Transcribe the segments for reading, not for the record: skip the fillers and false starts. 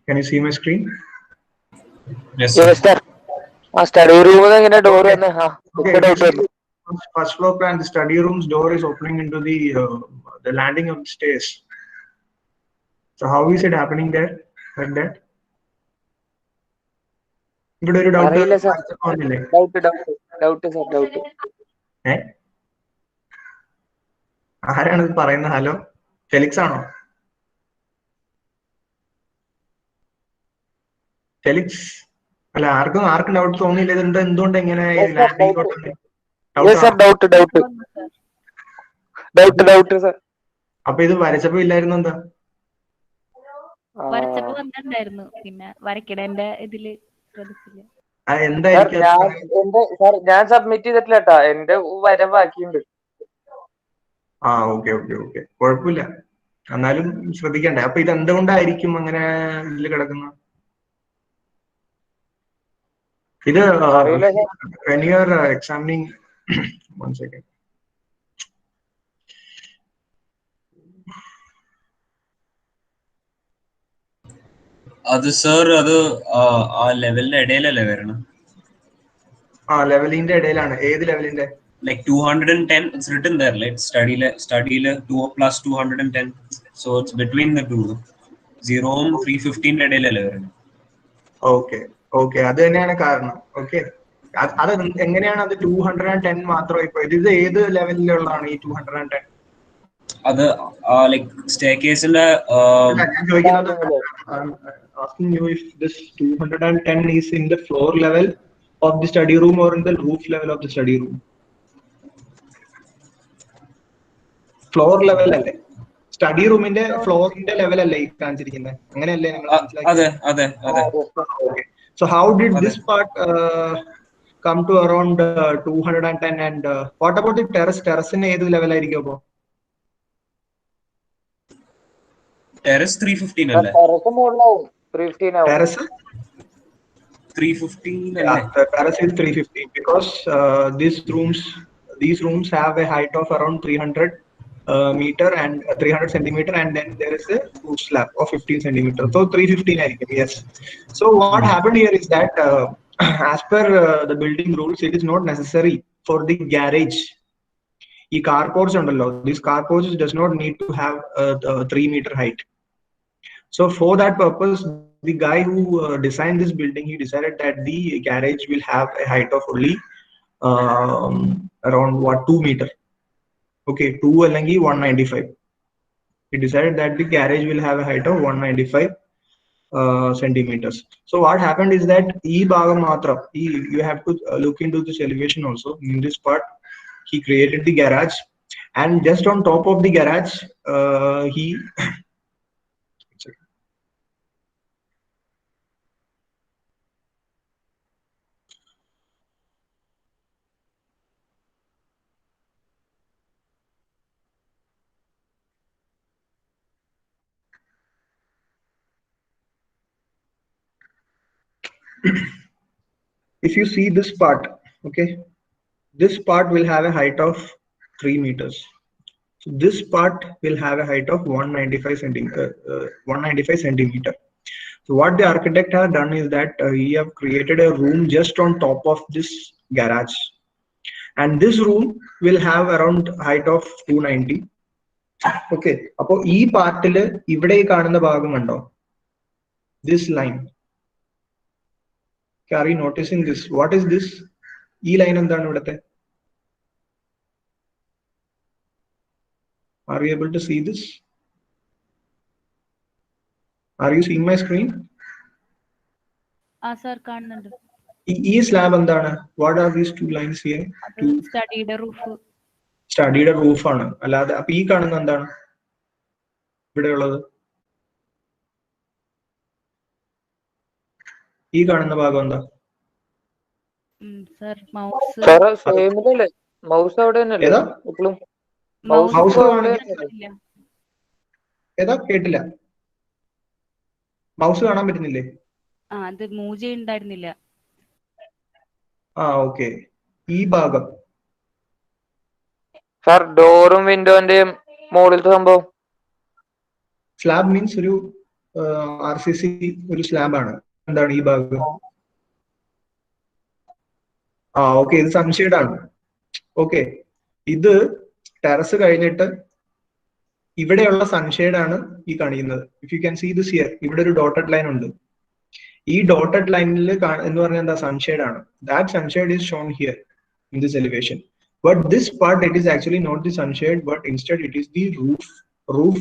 Can you see my screen? Yes, sir. Study room door Okay. First floor plan, the study room's door is opening into the landing of the stairs. So how is it happening there like that? ഇവിടെ ഒരു doubt തോന്നില്ലേ? ആരാണ് ഇത് പറയുന്നത്? Hello, Felix ആണോ? Felix അല്ല, ആർക്കും doubt തോന്നിയില്ല. ഇത് എന്തുകൊണ്ട് എങ്ങനെ അപ്പൊ ഇത് വരച്ചപ്പോ ഇല്ലായിരുന്നു എന്താ? വരച്ചപ്പോ വന്നിട്ടുണ്ടായിരുന്നു, പിന്നെ വരയ്ക്കടേന്റെ ഇതില് ശ്രദ്ധിച്ചില്ല. ഞാൻ സബ്മിറ്റ് ചെയ്തിട്ടില്ല കേട്ടാ, എന്റെ വര ബാക്കിയുണ്ട്. ഓക്കെ, കുഴപ്പമില്ല, എന്നാലും ശ്രദ്ധിക്കണ്ടേ? അപ്പൊ ഇത് എന്തുകൊണ്ടായിരിക്കും അങ്ങനെ ഇതിൽ കിടക്കുന്നത്? ഇത് when you are examining one second. അത് സർ, അത് ആ ലെവലിന്റെ ഇടയിലല്ലേ വരണം? ലെവലിന്റെ ഇടയിലാണ്. ഏത് ലെവലിന്റെ? Like 210, it's written there, like study 2 plus 210, so it's between the two. 0 315 ഇടയിലല്ലേ വരണം? ഓക്കെ, അത് തന്നെയാണ് കാരണം. ഓക്കെ, അത് എങ്ങനെയാണ് അത് 210 മാത്രം? ഇപ്പൊ ഇത് ഏത് ലെവലിലുള്ളതാണ് ഈ 210? അത് ലൈക് സ്റ്റെയർകേസിന്റെ ഞാൻ ചോദിക്കുന്നത്, asking you if this 210 is in the floor level of the study room or in the roof level of the study room? Floor level അല്ലേ? സ്റ്റഡി റൂമിന്റെ ഫ്ലോറിന്റെ ലെവൽ അല്ലേ ഈ കാണിച്ചിരിക്കുന്നത്? അങ്ങനെയല്ലേ നമ്മൾ മനസ്സിലാക്കി? So how did this part come to around 210? And what about the terrace? Terrace-ന് ഏത് level ആയിരിക്കും അപ്പോ? ടെറസ് 315 അല്ലേ? Terrace 315 അല്ലേ? Terrace is 315 because these rooms have a height of around 300 meter and 300 centimeter, and then there is a roof slab of 15 centimeter. So 315 ആയിരിക്കും. Yes. So what happened here is that as per the building rules, it is not necessary for the garage. ഈ car porch ഉണ്ടല്ലോ, these car porches does not need to have a 3 meter height. So for that purpose, the guy who designed this building, he decided that the garage will have a height of only around 2 meter. Okay, 2 അല്ലെങ്കിൽ 195. He decided that the garage will have a height of 195 centimeters. So what happened is that ഭാഗം മാത്രം, you have to look into this elevation also. In this part, he created the garage, and just on top of the garage, he if you see this part, okay, this part will have a height of 3 meters. So this part will have a height of 195 centimeter. So what the architect has done is that he have created a room just on top of this garage, and this room will have around height of 290. Okay, appo ee part-il ivide കാണുന്ന ഭാഗം കണ്ടോ? This line. Are you noticing this? What is this? ഈ line എന്താണ് ഇവിടത്തെ? Are you able to see this? Are you seeing my screen? Sir, കാണുന്നുണ്ട്. ഈ slab എന്താണ്? What are these two lines here? സ്റ്റഡിയുടെ റൂഫ്. സ്റ്റഡിയുടെ റൂഫ് ആണ്. അല്ലാതെ അപ്പൊ ഈ കാണുന്ന എന്താണ് ഇവിടെ ഉള്ളത്? ഈ കാണുന്ന ഭാഗം എന്താ? Sir mouse. മൗസ് അവിടെ തന്നെയല്ലേ ഇപ്പോഴും? ഏതാ? കേട്ടില്ല. മൗസ് കാണാൻ പറ്റുന്നില്ലേ? അത് മൂവ് ചെയ്യുന്നുണ്ടായിരുന്നില്ല. ഓക്കെ, ഈ ഭാഗം സാർ ഡോറും വിൻഡോന്റെയും മുകളിലത്തെ സംഭവം സ്ലാബ് മീൻസ് ഒരു RCC ഒരു സ്ലാബാണ്. എന്താണ് ഈ ഭാഗം? ഓക്കെ, ഇത് സൺഷെയ്ഡ് ആണ്. ഓക്കെ, ഇത് ടെറസ് കഴിഞ്ഞിട്ട് ഇവിടെയുള്ള സൺഷെയ്ഡ് ആണ് ഈ കാണിക്കുന്നത്. If you can see this here, ഇവിടെ ഒരു ഡോട്ടഡ് ലൈൻ ഉണ്ട്. ഈ ഡോട്ടഡ് ലൈനിൽ എന്ന് പറഞ്ഞാൽ എന്താ? സൺഷെയ്ഡ് ആണ്. That sunshade is shown here in this elevation. But this part, it is actually not the sunshade, but instead it is the roof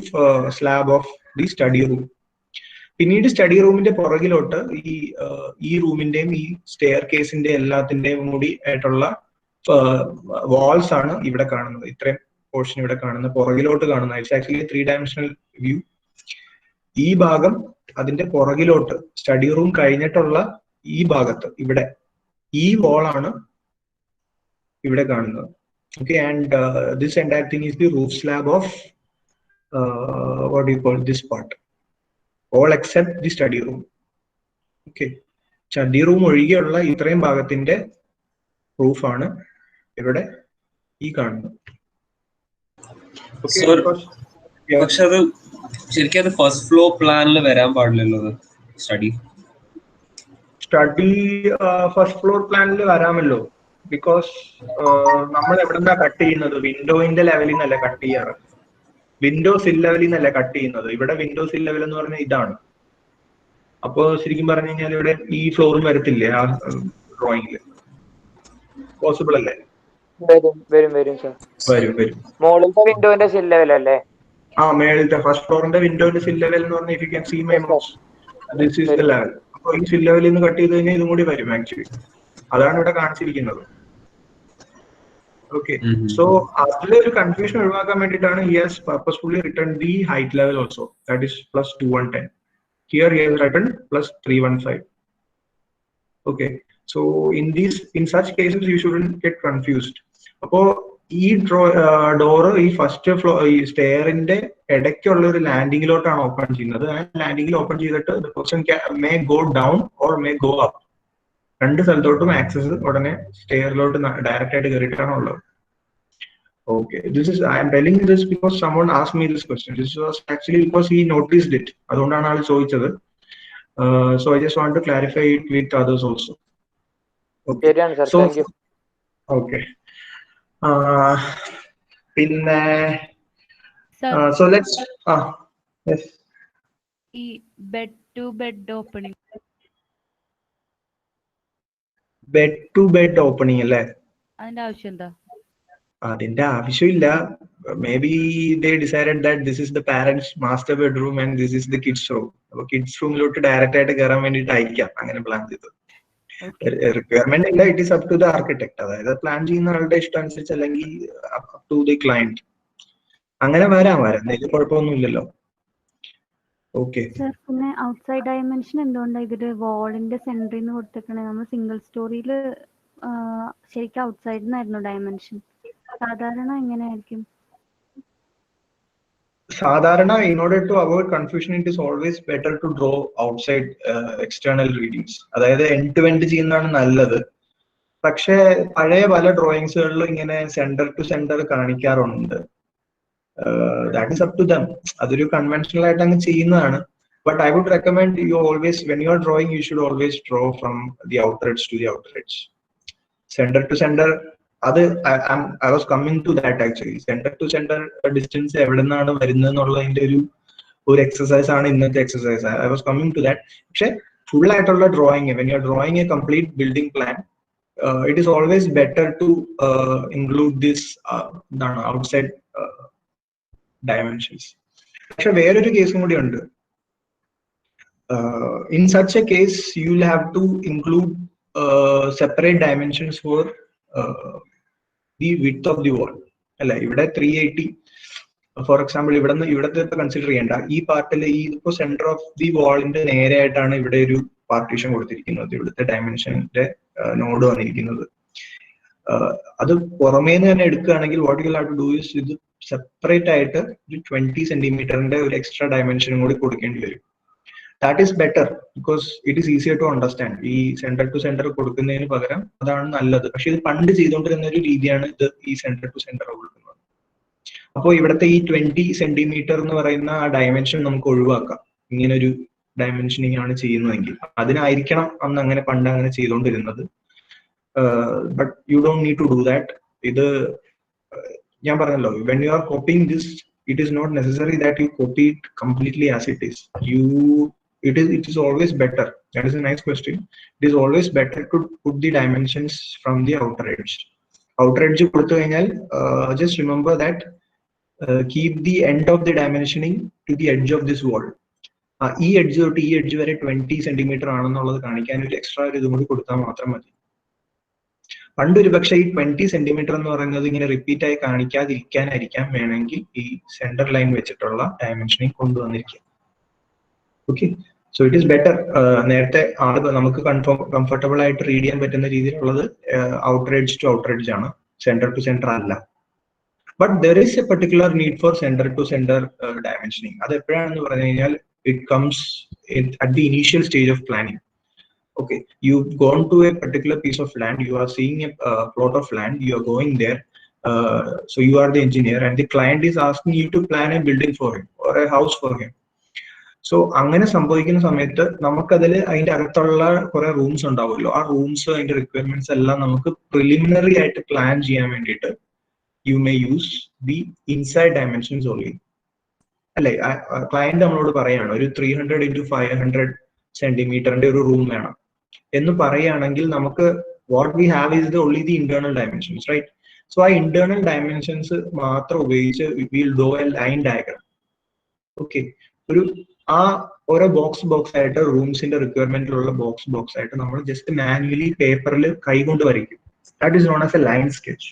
slab of the study room. പിന്നീട് study റൂമിന്റെ പുറകിലോട്ട് ഈ റൂമിന്റെയും ഈ സ്റ്റെയർ കേസിന്റെ എല്ലാത്തിന്റെയും കൂടി ആയിട്ടുള്ള വാൾസ് ആണ് ഇവിടെ കാണുന്നത്. ഇത്രയും പോർഷൻ ഇവിടെ കാണുന്ന പുറകിലോട്ട് കാണുന്ന ഇറ്റ്സ് ആക്ച്വലി 3-dimensional വ്യൂ. ഈ ഭാഗം അതിന്റെ പുറകിലോട്ട് സ്റ്റഡി റൂം കഴിഞ്ഞിട്ടുള്ള ഈ ഭാഗത്ത് ഇവിടെ ഈ വാളാണ് ഇവിടെ കാണുന്നത്. Okay, and this entire thing is the roof slab of what do you call this part? All except the study room. Okay, study room ഒഴികെയുള്ള ഇത്രയും ഭാഗത്തിന്റെ റൂഫ് ആണ് ഇവിടെ ഈ കാണുന്നത്. പക്ഷെ അത് ശരിക്കും അത് ഫസ്റ്റ് ഫ്ലോർ പ്ലാനിൽ വരാൻ പാടില്ലല്ലോ. സ്റ്റഡി ഫസ്റ്റ് ഫ്ലോർ പ്ലാനിൽ വരാമല്ലോ. ബിക്കോസ് നമ്മൾ എവിടെന്നാ കട്ട് ചെയ്യുന്നത്? വിൻഡോയിന്റെ ലെവലിൽ നിന്നല്ല കട്ട് ചെയ്യാറ്, വിൻഡോ സിൽ ലെവലിൽ നിന്നല്ല കട്ട് ചെയ്യുന്നത്. ഇവിടെ വിൻഡോ സിൽ ലെവൽ എന്ന് പറഞ്ഞാൽ ഇതാണ്. അപ്പോ ശരിക്കും പറഞ്ഞു കഴിഞ്ഞാൽ ഇവിടെ ഈ ഫ്ലോറും വരത്തില്ലേ ആ ഡ്രോയിങ്ങില്? പോസിബിൾ അല്ലേ? വരും. മോളിലത്തെ വിൻഡോന്റെ സിൽ ലെവൽ അല്ലേ? മേളിലത്തെ ഫസ്റ്റ് ഫ്ലോറിന്റെ വിൻഡോന്റെ സിൽ ലെവൽ എന്ന് പറഞ്ഞാൽ if you can see my mouse, this is the level. അപ്പൊ ഈ സിൽ ലെവലിൽ നിന്ന് കട്ട് ചെയ്ത് കഴിഞ്ഞാൽ ഇതും കൂടി വരും ആക്ച്വലി. അതാണ് ഇവിടെ കാണിച്ചിരിക്കുന്നത്. ഓക്കെ, സോ അതിലൊരു കൺഫ്യൂഷൻ ഒഴിവാക്കാൻ വേണ്ടിയിട്ടാണ് he has purposefully written the height level also, that is plus 210. Here he has written plus 315. Okay, so in such cases you shouldn't get confused. അപ്പോ ഈ ഡോറ് ഈ ഫസ്റ്റ് ഫ്ലോർ ഈ സ്റ്റെയറിന്റെ ഇടയ്ക്കുള്ള ഒരു ലാൻഡിങ്ങിലോട്ടാണ് open ചെയ്യുന്നത്. ആ ലാൻഡിങ്ങിൽ ഓപ്പൺ ചെയ്തിട്ട് the person may go down or may go up. രണ്ട് സ്ഥലത്തോട്ടും ആക്സസ് ഉടനെ സ്റ്റെയറിലോട്ട് ഡയറക്റ്റ് ആയിട്ട് കയറിയിട്ടാണ് ഉള്ളത്. Okay, I am telling you this because someone asked me this question. This was actually because he noticed it. അതുകൊണ്ടാണ് ആൾ ചോദിച്ചത്. So I just want to clarify it with others also. Okay, so thank you. Okay. പിന്നെ so let's yes. ഈ bed to bed opening bed to bed opening അല്ലേ? അതിന്റെ ആവശ്യം എന്താ? അതിന്റെ ആവശ്യമില്ല. Maybe they decided that this is the parents master bedroom and this is the kids room. അപ്പൊ kids റൂമിലോട്ട് ഡയറക്റ്റ് ആയിട്ട് കയറാൻ വേണ്ടിയിട്ട് അയക്കാം, അങ്ങനെ പ്ലാൻ ചെയ്തത്. റിക്വയർമെന്റ് ഇല്ല, it is up to the architect. അതായത് പ്ലാൻ ചെയ്യുന്ന ആളുടെ ഇഷ്ടം അനുസരിച്ച്, അല്ലെങ്കിൽ അപ് ടു ദി ക്ലയന്റ്. അങ്ങനെ വരാം, എന്തെങ്കിലും കുഴപ്പമൊന്നുമില്ലല്ലോ. ഓക്കെ സർ, പിന്നെ ഔട്ട്സൈഡ് ഡയമെൻഷൻ എന്തുകൊണ്ടാണ് ഇതില് വാളിന്റെ സെന്ററിൽ നിന്ന് കൊടുത്തേക്കണേ? നമ്മൾ സിംഗിൾ സ്റ്റോറിയില് ശരിക്കും ഔട്ട്സൈഡിൽ നിന്നായിരുന്നു ഡയമെൻഷൻ. സാധാരണ എങ്ങനെയായിരിക്കും? സാധാരണ in order to avoid confusion it is always better to draw outside external readings. അതായത് എൻഡ് ടു എൻഡ് ചെയ്യുന്നതാണ് നല്ലത്. പക്ഷേ പഴയ പല ഡ്രോയിങ്സുകളിലും ഇങ്ങനെ സെന്റർ ടു സെന്റർ കാണിക്കാറുണ്ട്. That is up to them. അതൊരു കൺവെൻഷണൽ ആയിട്ട് അങ്ങ് ചെയ്യുന്നതാണ്. But I would recommend you always when you are drawing you should always draw from the outer edge to the outer edge. Centre to centre, അത് I was coming to that actually. Centre to centre distance എവിടെ നിന്നാണ് വരുന്നത് എന്നുള്ളതിന്റെ ഒരു exercise ആണ് ഇന്നത്തെ exercise. I was coming to that. പക്ഷെ full ആയിട്ടുള്ള drawing, when you are drawing a complete building plan, it is always better to include this outside dimensions. പക്ഷെ വേറൊരു കേസും കൂടി ഉണ്ട്. In such a case you will have to include separate dimensions for the width of the wall. അല്ല, ഇവിടെ 380 for example ഇവിടത്തെ consider ചെയ്യേണ്ട. ഈ പാർട്ടിൽ ഈ ഇപ്പോ സെന്റർ ഓഫ് ദി വാളിന്റെ നേരെ ആയിട്ടാണ് ഇവിടെ ഒരു പാർട്ടീഷൻ കൊടുത്തിരിക്കുന്നത്, ഇവിടുത്തെ ഡയമെൻഷന്റെ നോഡ് വന്നിരിക്കുന്നത്. അത് പുറമേന്ന് തന്നെ എടുക്കുകയാണെങ്കിൽ what you have to do is ഇത് സെപ്പറേറ്റ് ആയിട്ട് ഒരു 20 സെന്റിമീറ്ററിന്റെ ഒരു എക്സ്ട്രാ ഡയമെൻഷനും കൂടി കൊടുക്കേണ്ടി വരും. That is better because it is easier to understand. ഈ സെന്റർ ടു സെന്റർ കൊടുക്കുന്നതിന് പകരം അതാണ് നല്ലത്. പക്ഷെ ഇത് പണ്ട് ചെയ്തുകൊണ്ടിരുന്ന ഒരു രീതിയാണ് ഇത്, ഈ സെന്റർ ടു സെന്റർ കൊടുക്കുന്നത്. അപ്പോൾ ഇവിടുത്തെ ഈ 20 സെന്റിമീറ്റർ എന്ന് പറയുന്ന ആ ഡയമെൻഷൻ നമുക്ക് ഒഴിവാക്കാം. ഇങ്ങനൊരു ഡയമെൻഷനിങ് ആണ് ചെയ്യുന്നതെങ്കിൽ അതിനായിരിക്കണം അന്ന് അങ്ങനെ പണ്ട് അങ്ങനെ ചെയ്തുകൊണ്ടിരുന്നത്. But you don't need to do that. ഇത് ഞാൻ പറഞ്ഞല്ലോ, when you are copying this, it is not necessary that you copy it completely as it is. It is always better. That is a nice question. It is always better to put the dimensions from the outer edge. Outer edge കൊടുത്തു കഴിഞ്ഞാൽ just remember that keep the end of the dimensioning to the edge of this wall. ഈ edge തൊട്ട് ഈ edge വരെ 20 centimetre ആണെന്നുള്ളത് കാണിക്കാൻ ഒരു extra ഒരു ഇതും കൂടി കൊടുത്താൽ മാത്രം മതി. പണ്ടൊരു പക്ഷേ ഈ 20 സെന്റിമീറ്റർ എന്ന് പറയുന്നത് ഇങ്ങനെ റിപ്പീറ്റ് ആയി കാണിക്കാതിരിക്കാനായിരിക്കാം വേണമെങ്കിൽ ഈ സെന്റർ ലൈൻ വെച്ചിട്ടുള്ള ഡയമെൻഷനിങ് കൊണ്ടുവന്നിരിക്കുക. Okay, so it is better. നേരത്തെ നമുക്ക് കംഫർട്ടബിൾ ആയിട്ട് റീഡ് ചെയ്യാൻ പറ്റുന്ന രീതിയിലുള്ളത് outer edge to outer edge ആണ്, സെന്റർ ടു സെന്റർ അല്ല. But there is a particular need for centre to centre dimensioning. അത് എപ്പോഴാണെന്ന് പറഞ്ഞു കഴിഞ്ഞാൽ it comes at the initial stage of planning. Okay, you've gone to a particular piece of land, you are seeing a plot of land, you are going there, so you are the engineer and the client is asking you to plan a building for him or a house for him. So അങ്ങനെ സംഭവിക്കുന്ന സമയത്ത് നമുക്കതിൽ അതിന്റെ അകത്തുള്ള കുറെ rooms ഉണ്ടാവുമല്ലോ, ആ rooms അതിന്റെ റിക്വയർമെന്റ്സ് എല്ലാം നമുക്ക് പ്രിലിമിനറി ആയിട്ട് പ്ലാൻ ചെയ്യാൻ വേണ്ടിയിട്ട് you may use the inside dimensions only. അല്ലെ, ക്ലയന്റ് നമ്മളോട് പറയാണ് ഒരു 300 into 500 സെന്റിമീറ്ററിന്റെ ഒരു റൂം വേണം എന്ന് പറയുകയാണെങ്കിൽ നമുക്ക് what we have is only the internal dimensions, right? So ആ ഇന്റേണൽ ഡയമെൻഷൻസ് മാത്രം ഉപയോഗിച്ച് will draw a line diagram. Okay, ഒരു ആ ഓരോ ബോക്സ് ആയിട്ട് റൂംസിന്റെ റിക്വയർമെന്റിലുള്ള ബോക്സ് ആയിട്ട് നമ്മൾ ജസ്റ്റ് മാനുവലി പേപ്പറിൽ കൈകൊണ്ട് വരയ്ക്കും. That is known as A line sketch.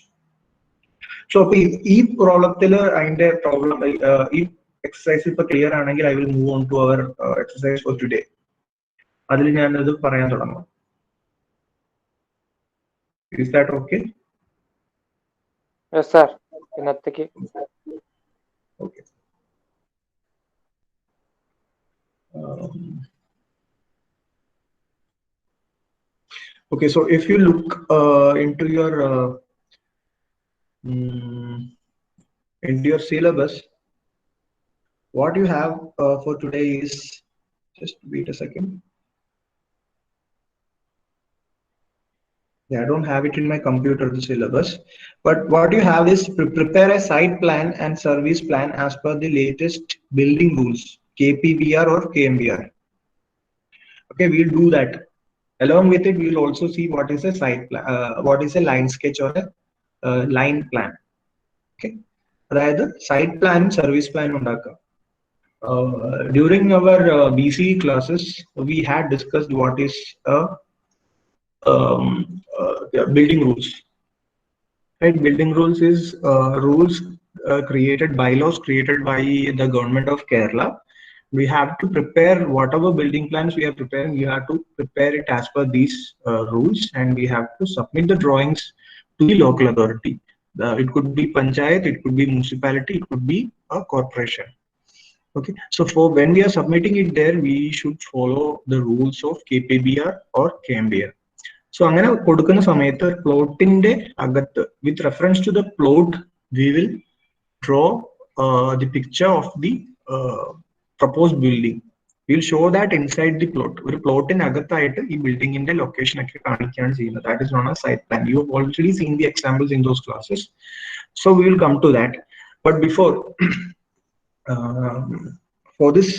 So അപ്പൊ ഈ പ്രോബ്ലത്തിൽ അതിന്റെ പ്രോബ്ലം ഈ exercise ഇപ്പൊ ക്ലിയർ ആണെങ്കിൽ I will move on to our exercise for today. അതിൽ ഞാൻ അത് പറയാൻ തുടങ്ങാം. Is that okay? Yes sir. ഇന്നത്തേക്ക് Okay. Okay, so if you look into your syllabus, what you have for today is, just wait a second. Yeah, I don't have it in my computer, the syllabus, but what you have is prepare a site plan and service plan as per the latest building rules, KPBR or KMBR. Okay, we'll do that. Along with it, we'll also see what is a site plan, what is a line sketch or a line plan. Okay, അതായത് site plan, service plan ഉണ്ടാക്കുക. During our BCE classes, we had discussed what is building rules. Right? Building rules is rules bylaws created by the government of Kerala. We have to prepare whatever building plans we are preparing. We have to prepare it as per these rules, and we have to submit the drawings to the local authority. It could be panchayat, it could be municipality, it could be a corporation. Okay, so for when we are submitting it there, we should follow the rules of KPBR or KMBR. So അങ്ങനെ കൊടുക്കുന്ന സമയത്ത് പ്ലോട്ടിന്റെ അകത്ത് with reference to the plot, we will draw the picture of the proposed building. We will show that inside the plot. ഒരു പ്ലോട്ടിന് അകത്തായിട്ട് ഈ ബിൽഡിങ്ങിന്റെ location ഒക്കെ കാണിക്കുകയാണ് ചെയ്യുന്നത്. That is known as site plan. You have already seen the examples in those classes, so we will come to that. But before for this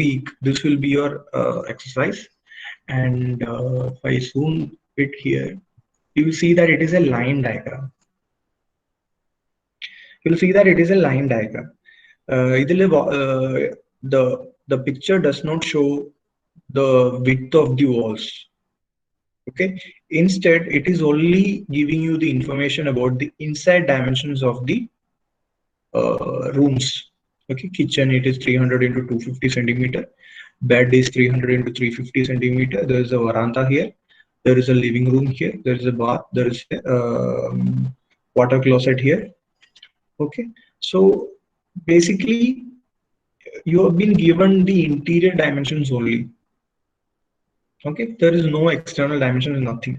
week, this will be your exercise, and if I zoom it here, you will see that it is a line diagram. You will see that it is a line diagram. The picture does not show the width of the walls. Okay, instead it is only giving you the information about the inside dimensions of the rooms. Okay, kitchen, it is 300 into 250 centimeter. Bed is 300 into 350 centimeter. There is a veranda here. There is a living room here. There is a bath. There is a water closet here. Okay, so basically you have been given the interior dimensions only. Okay, there is no external dimensions, nothing.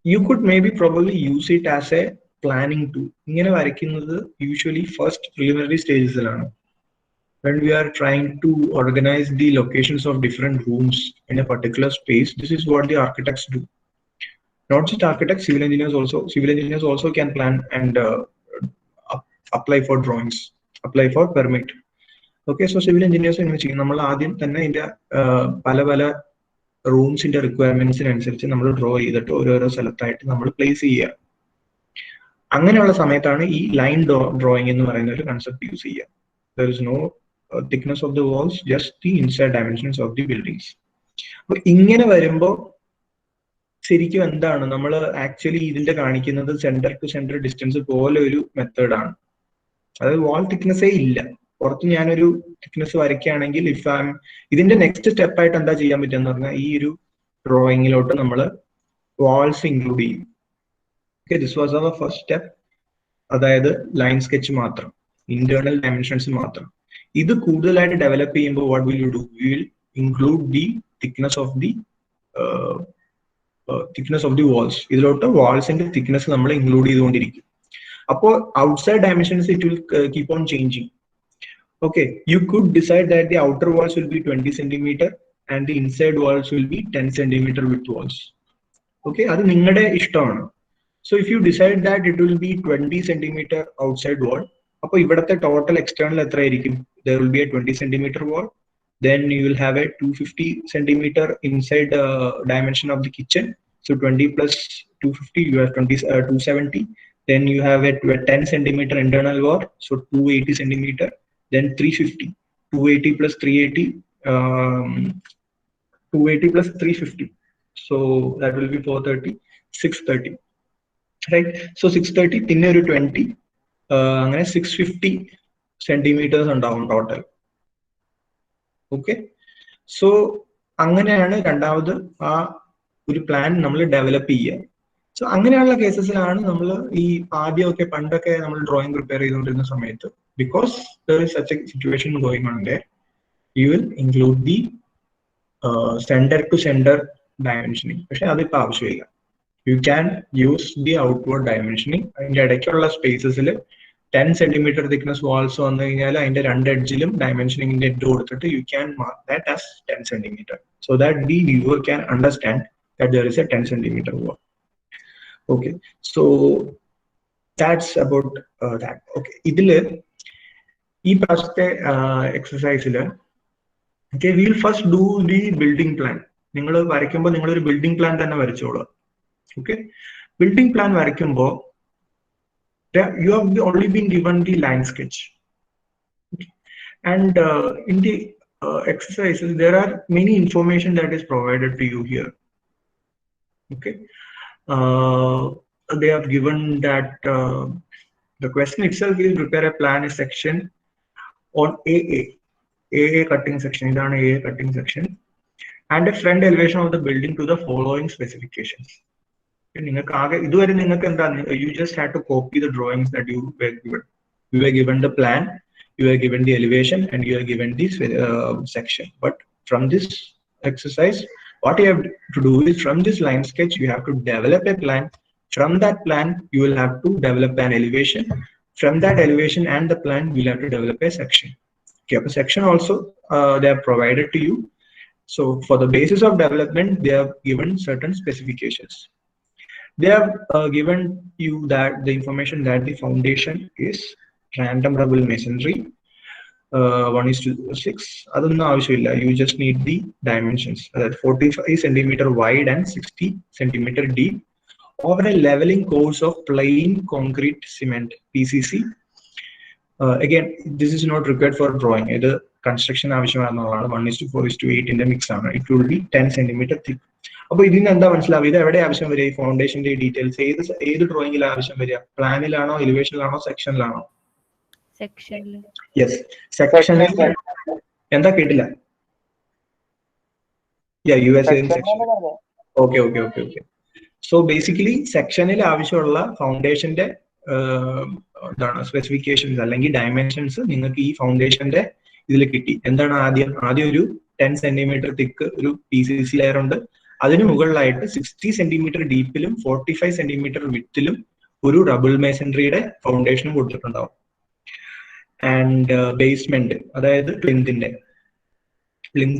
You could maybe probably use it as a planning to. ഇങ്ങനെ വരയ്ക്കുന്നത് usually first preliminary stagesലാണ്. When we are trying to organize the locations of different rooms in a particular space, this is what the architects do. Not just architects, civil engineers also can plan and apply for drawings, apply for permit. Okay, so civil engineers നമ്മൾ ആദ്യം തന്നെ ഇതിന്റെ പല റൂംസിന്റെ റിക്വയർമെന്റ്സിനനുസരിച്ച് നമ്മൾ draw ചെയ്തിട്ട് ഓരോരോ സ്ഥലത്തായിട്ട് നമ്മൾ place ചെയ്യുക. അങ്ങനെയുള്ള സമയത്താണ് ഈ ലൈൻ ഡ്രോയിങ് എന്ന് പറയുന്ന ഒരു കൺസെപ്റ്റ് യൂസ് ചെയ്യുക. There is no thickness of the walls, just the inside dimensions of the buildings. അപ്പൊ ഇങ്ങനെ വരുമ്പോ ശരിക്കും എന്താണ് നമ്മൾ ആക്ച്വലി ഇതിന്റെ കാണിക്കുന്നത് സെന്റർ ടു സെന്റർ ഡിസ്റ്റൻസ് പോലെ ഒരു മെത്തേഡാണ്. അതായത് വാൾ തിക്നെസ്സേ ഇല്ല. പുറത്ത് ഞാനൊരു തിക്നെസ് വരയ്ക്കുകയാണെങ്കിൽ ഇതിന്റെ നെക്സ്റ്റ് സ്റ്റെപ്പ് ആയിട്ട് എന്താ ചെയ്യാൻ പറ്റുമെന്ന് പറഞ്ഞാൽ ഈ ഒരു ഡ്രോയിങ്ങിലോട്ട് നമ്മൾ വാൾസ് ഇൻക്ലൂഡ് ചെയ്യും. Okay, this was our first step. അതായത് ലൈൻ സ്കെച്ച് മാത്രം, ഇന്റേണൽ ഡയമെൻഷൻസ് മാത്രം. ഇത് കൂടുതലായിട്ട് ഡെവലപ്പ് ചെയ്യുമ്പോൾ what will you do? We will include the thickness of the walls. ഇതിലോട്ട് വാൾസിന്റെ തിക്നെസ് നമ്മൾ ഇൻക്ലൂഡ് ചെയ്തുകൊണ്ടിരിക്കും. അപ്പോൾ outside dimensions it will keep on changing. Okay, you could decide that the outer walls will be 20 centimeter and the inside walls will be 10 centimeter width walls. Okay, അത് നിങ്ങളുടെ ഇഷ്ടമാണ്. So if you decide that it will be 20 centimeter outside wall, അപ്പോൾ ഇവിടത്തെ total external എത്ര ആയിരിക്കും? There will be a 20 centimeter wall. Then you will have a 250 centimeter inside dimension of the kitchen. So 20 plus 250, you have 270. Then you have a 10 centimeter internal wall. So 280 centimeter. Then 350, 280 plus 380, 280 plus 350. So that will be 430, 630, right? So 630, പിന്നെ ഒരു 20, അങ്ങനെ 650 centimeters ഉണ്ടാവും total. Okay, so അങ്ങനെയാണ് രണ്ടാമത് ആ ഒരു plan നമ്മൾ develop ചെയ്യുക. സോ അങ്ങനെയുള്ള കേസസിലാണ് നമ്മൾ ഈ ആദ്യമൊക്കെ പണ്ടൊക്കെ നമ്മൾ ഡ്രോയിങ് പ്രിപ്പയർ ചെയ്തുകൊണ്ടിരുന്ന സമയത്ത്, because there is such a situation going on there, you will include the center to center dimensioning. പക്ഷെ അതിപ്പോ ആവശ്യമില്ല. You can use the outward dimensioning. അതിന്റെ ഇടയ്ക്കുള്ള സ്പേസസിൽ 10 centimeter thickness walls വന്നു കഴിഞ്ഞാൽ അതിന്റെ രണ്ട് എഡ്ജിലും ഡയമെൻഷനിങ്ങിന്റെ എഡ്ജ് കൊടുത്തിട്ട് you can mark that as 10 centimeter so that the viewer can understand that there is a 10 centimeter wall. Okay, so that's about that. Okay, ഇതില് ഈ പ്രാവശ്യത്തെ എക്സസൈസില് okay, we will first do the building plan. നിങ്ങൾ വരയ്ക്കുമ്പോൾ നിങ്ങളൊരു building plan തന്നെ വരച്ചോളൂ. Okay, building plan വരയ്ക്കുമ്പോൾ you have only been given the line sketch. Okay. And in the exercises there are many information that is provided to you here. Okay, they have given that the question itself is prepare a plan, a section on AA cutting section. Idana AA cutting section and a front elevation of the building to the following specifications. നിങ്ങൾക്ക് ആകെ ഇതുവരെ നിങ്ങൾക്ക് എന്താണ്, you just had to copy the drawings that you were given. You were given the plan, you were given the elevation, and you were given this section. But from this exercise, what you have to do is, from this line sketch you have to develop a plan. From that plan you will have to develop an elevation. From that elevation and the plan you will have to develop a section. Okay, a section also they have provided to you. So for the basis of development they have given certain specifications. They have given you that the information that the foundation is random rubble masonry, 1:6. അതൊന്നും ആവശ്യമില്ല. You just need the dimensions. That 45 centimeter wide and 60 centimeter deep over a leveling course of plain concrete cement, PCC. Again, this is not required for drawing. Either construction ആവശ്യമാണെന്നുള്ളതാണ്. 1:4:8 in the mix ആണ്. It will be 10 centimeter thick. അപ്പൊ ഇതിന് എന്താ മനസ്സിലാവും? ഇത് എവിടെ ആവശ്യം വരിക? ഈ ഫൗണ്ടേഷന്റെ ഡീറ്റെയിൽസ് ഏത് ഡ്രോയിങ്ങിൽ ആവശ്യം വരിക? പ്ലാനിലാണോ, എലിവേഷനിലാണോ, സെക്ഷനിലാണോ? സെക്ഷനിൽ. യെസ്, സെക്ഷനിൽ. എന്താ കേട്ടില്ല? ഓക്കെ. സോ ബേസിക്കലി സെക്ഷനിൽ ആവശ്യമുള്ള ഫൗണ്ടേഷന്റെ എന്താണ് സ്പെസിഫിക്കേഷൻസ് അല്ലെങ്കിൽ ഡയമെൻഷൻസ് നിങ്ങൾക്ക് ഈ ഫൗണ്ടേഷന്റെ ഇതിൽ കിട്ടി. എന്താണ് ആദ്യം ഒരു 10 സെന്റിമീറ്റർ തിക്ക് ഒരു PCC ലെയർ ഉണ്ട്. അതിന് മുകളിലായിട്ട് 60 സെന്റിമീറ്റർ ഡീപ്പിലും 45 സെന്റിമീറ്റർ വിത്തിലും ഒരു റബിൾ മേസൺട്രിയുടെ ഫൗണ്ടേഷനും കൊടുത്തിട്ടുണ്ടാവും. ആൻഡ് ബേസ്മെന്റ്, അതായത് പ്ലിന്തിന്റെ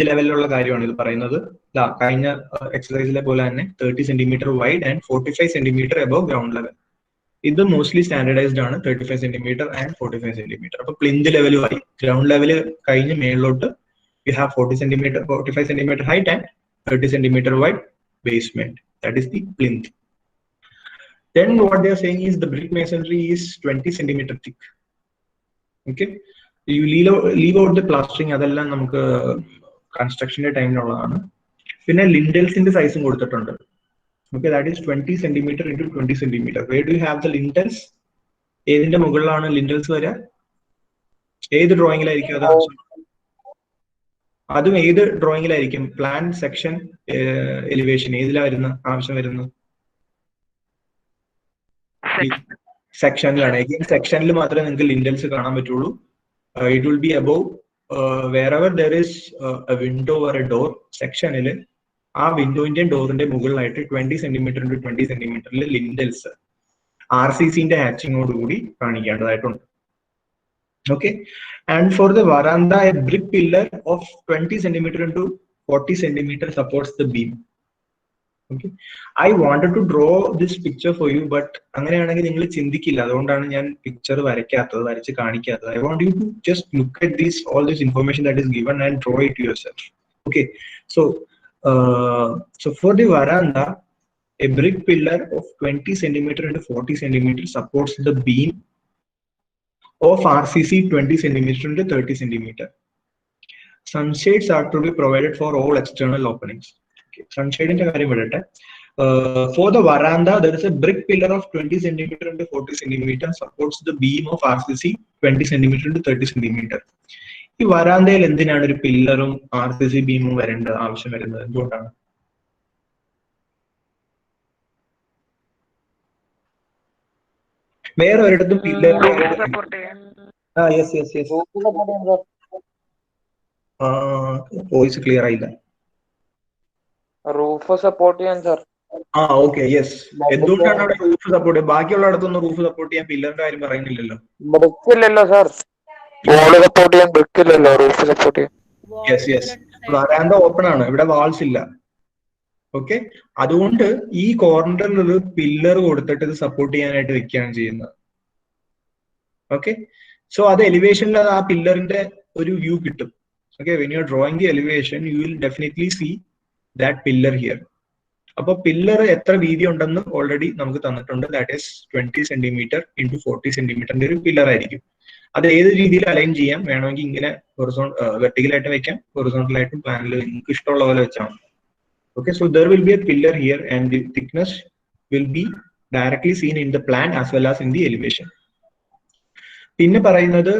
ലെവലിലുള്ള കാര്യമാണ് ഇത് പറയുന്നത്. കഴിഞ്ഞ എക്സസൈസിലെ പോലെ തന്നെ 30 centimetre wide and 45 centimetre above ground level. ഇത് മോസ്റ്റ്ലി സ്റ്റാൻഡർഡൈസ്ഡ് ആണ്, 35 സെന്റിമീറ്റർ ആൻഡ് 45 സെന്റിമീറ്റർ. അപ്പൊ പ്ലിന്ത് ലെവലുമായി ഗ്രൗണ്ട് ലെവൽ കഴിഞ്ഞ് മേളിലോട്ട് you have 45 centimetre height and 30 centimetre wide basement. That is the plinth. Then what they are saying is the brick masonry is 20 centimeter thick. Okay, you leave out the plastering, അതെല്ലാം നമുക്ക് കൺസ്ട്രക്ഷന്റെ ടൈമിലുള്ളതാണ്. പിന്നെ ലിൻഡൽസിന്റെ സൈസും കൊടുത്തിട്ടുണ്ട്. Okay, that is 20 centimeter into 20 centimeter. Where do you have the lintels? ഏതിന്റെ മുകളിലാണ് lintels വരിക? ഏത് ഡ്രോയിങ്ങിലായിരിക്കും അത്? അതും ഏത് ഡ്രോയിങ്ങിലായിരിക്കും? പ്ലാൻ, സെക്ഷൻ, എലിവേഷൻ, ഏതിലാ വരുന്ന ആവശ്യം വരുന്നത്? സെക്ഷനിലാണ്. സെക്ഷനിൽ മാത്രമേ നിങ്ങൾക്ക് ലിൻഡൽസ് കാണാൻ പറ്റുള്ളൂ. It will be above wherever there is a window or a door. സെക്ഷനിൽ ആ വിൻഡോന്റെ ഡോറിന്റെ മുകളിലായിട്ട് 20 സെന്റിമീറ്റർ into 20 സെന്റിമീറ്ററിൽ ലിൻഡൽസ് RCCന്റെ ഹാച്ചിങ്ങോടുകൂടി കാണിക്കേണ്ടതായിട്ടുണ്ട്. Okay, and for the veranda, a brick pillar of 20 centimeter into 40 centimeter supports the beam. Okay, I wanted to draw this picture for you, but അങ്ങനെയാണെങ്കിൽ നിങ്ങൾ ചിന്തിക്കില്ല, അതുകൊണ്ടാണ് ഞാൻ പിക്ചർ വരച്ച് കാണിക്കാത്തത്. I want you to just look at all this information that is given and draw it yourself. Okay, so for the veranda, a brick pillar of 20 centimeter into 40 centimeter supports the beam of RCC 20 centimeter into 30 centimeter. Sunshades are to be provided for all external openings. Okay, sunshade inte karyam vidette. For the veranda, there is a brick pillar of 20 centimeter into 40 centimeter supports the beam of RCC 20 centimeter into 30 centimeter. ഈ വരാന്തയിൽ എന്തിനാണ് ഒരു പില്ലറും RCC ബീമും വരേണ്ട ആവശ്യം വരുന്നത്? എന്തുകൊണ്ടാണ്? വേറെ ഒരിടത്തും പില്ലർ വോയിസ് ക്ലിയർ ആയില്ല. റൂഫ് സപ്പോർട്ട് ചെയ്യാൻ സർ. Okay, yes. എന്തുകൊണ്ടാണ് അവിടെ റൂഫ് സപ്പോർട്ട്? ബാക്കിയുള്ള ഇടത്തൊന്നും റൂഫ് സപ്പോർട്ട് ചെയ്യാൻ പില്ലറിന്റെ കാര്യം പറയുന്നില്ലല്ലോ. ബ്രിക്ക് ഇല്ലല്ലോ സർ. വാൾ സപ്പോർട്ട് ചെയ്യാൻ ബ്രിക്ക് ഇല്ലല്ലോ, റൂഫ് സപ്പോർട്ട് ചെയ്യാൻ. യെസ്. വരാന്ത ഓപ്പൺ ആണ്, ഇവിടെ വാൾസ് ഇല്ല. ഓക്കെ, അതുകൊണ്ട് ഈ കോർണറിൽ ഒരു പില്ലർ കൊടുത്തിട്ട് ഇത് സപ്പോർട്ട് ചെയ്യാനായിട്ട് വെക്കുകയാണ് ചെയ്യുന്നത്. ഓക്കെ, സോ അത് എലിവേഷനിൽ ആ പില്ലറിന്റെ ഒരു വ്യൂ കിട്ടും. Okay, when you are drawing the elevation you will definitely see that pillar here. അപ്പൊ പില്ലർ എത്ര വീതി ഉണ്ടെന്ന് ഓൾറെഡി നമുക്ക് തന്നിട്ടുണ്ട്. ദാറ്റ് ഈസ് 20 സെന്റിമീറ്റർ into 40 സെന്റിമീറ്ററിന്റെ ഒരു പില്ലർ ആയിരിക്കും. അത് ഏത് രീതിയിൽ അലൈൻ ചെയ്യാം, വേണമെങ്കിൽ ഇങ്ങനെ വെർട്ടിക്കലായിട്ട് വെക്കാം, ഹൊറിസോണ്ടലായിട്ടും പ്ലാനിൽ നിങ്ങൾക്ക് ഇഷ്ടമുള്ള പോലെ വെച്ചാൽ. Okay, so there will be a pillar here and the thickness will be directly seen in the plan as well as in the elevation. പിന്നെ പറയുന്നത്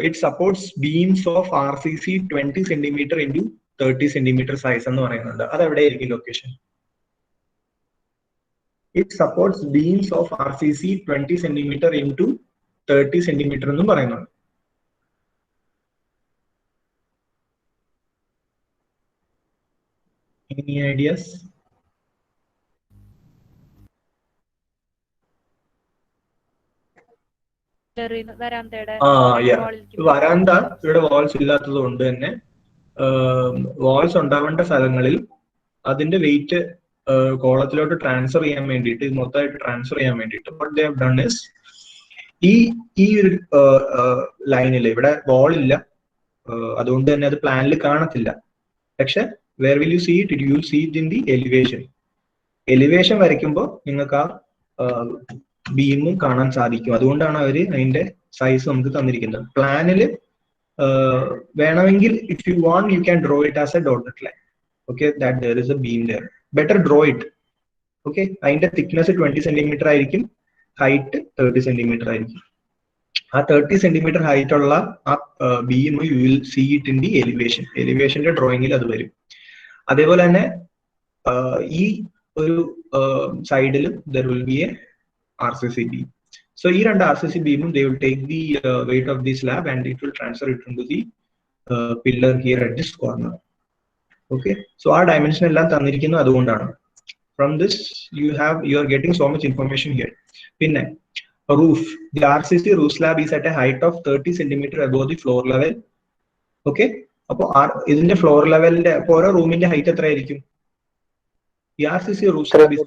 it supports beams of RCC 20 centimeter into 30 centimeter size എന്ന് പറയുന്നുണ്ട്. അത് എവിടെയായിരിക്കും location? It supports beams of RCC 20 centimeter into 30 centimeter എന്നും പറയുന്നുണ്ട്. Any ideas? വരാന്ത ഇവിടെ walls ഇല്ലാത്തത് കൊണ്ട് തന്നെ വാൾസ് ഉണ്ടാവേണ്ട സ്ഥലങ്ങളിൽ അതിന്റെ വെയിറ്റ് കോളത്തിലോട്ട് ട്രാൻസ്ഫർ ചെയ്യാൻ വേണ്ടിയിട്ട്, മൊത്തമായിട്ട് ട്രാൻസ്ഫർ ചെയ്യാൻ വേണ്ടിയിട്ട് what they have done is ഈ ഒരു ലൈനിൽ ഇവിടെ വാൾ ഇല്ല, അതുകൊണ്ട് തന്നെ അത് പ്ലാനിൽ കാണത്തില്ല. പക്ഷെ where will you see it? You will see it in the elevation. Elevation വരയ്ക്കുമ്പോൾ നിങ്ങൾക്ക് ആ ബീമും കാണാൻ സാധിക്കും. അതുകൊണ്ടാണ് അവർ അതിന്റെ സൈസ് നമുക്ക് തന്നിരിക്കുന്നത്. പ്ലാനിൽ വേണമെങ്കിൽ if you want you can draw it as a dotted line. Okay, that there is a beam there. Better draw it. Okay, അതിന്റെ thickness 20 centimeter ആയിരിക്കും, ഹൈറ്റ് 30 centimeter ആയിരിക്കും. ആ 30 centimeter ഹൈറ്റ് ഉള്ള ആ beam you will see it in the elevation. എലിവേഷന്റെ ഡ്രോയിങ്ങിൽ അത് വരും. അതേപോലെ തന്നെ ഈ ഒരു സൈഡിൽ there will be a RCC beam. So ഈ രണ്ട് RCC beam they will take the weight of the slab and it will transfer it into the pillar here at this corner. Okay, so ആ dimension എല്ലാം തന്നിരിക്കുന്നു. അതുകൊണ്ടാണ് from this you are getting so much information here. പിന്നെ roof, the RCC roof slab is at a height of 30 centimeter above the floor level. Okay, അപ്പൊ ഇതിന്റെ floor ലെവലിന്റെ ഓരോ റൂമിന്റെ height എത്ര ആയിരിക്കും? ഈ RCC roof slab is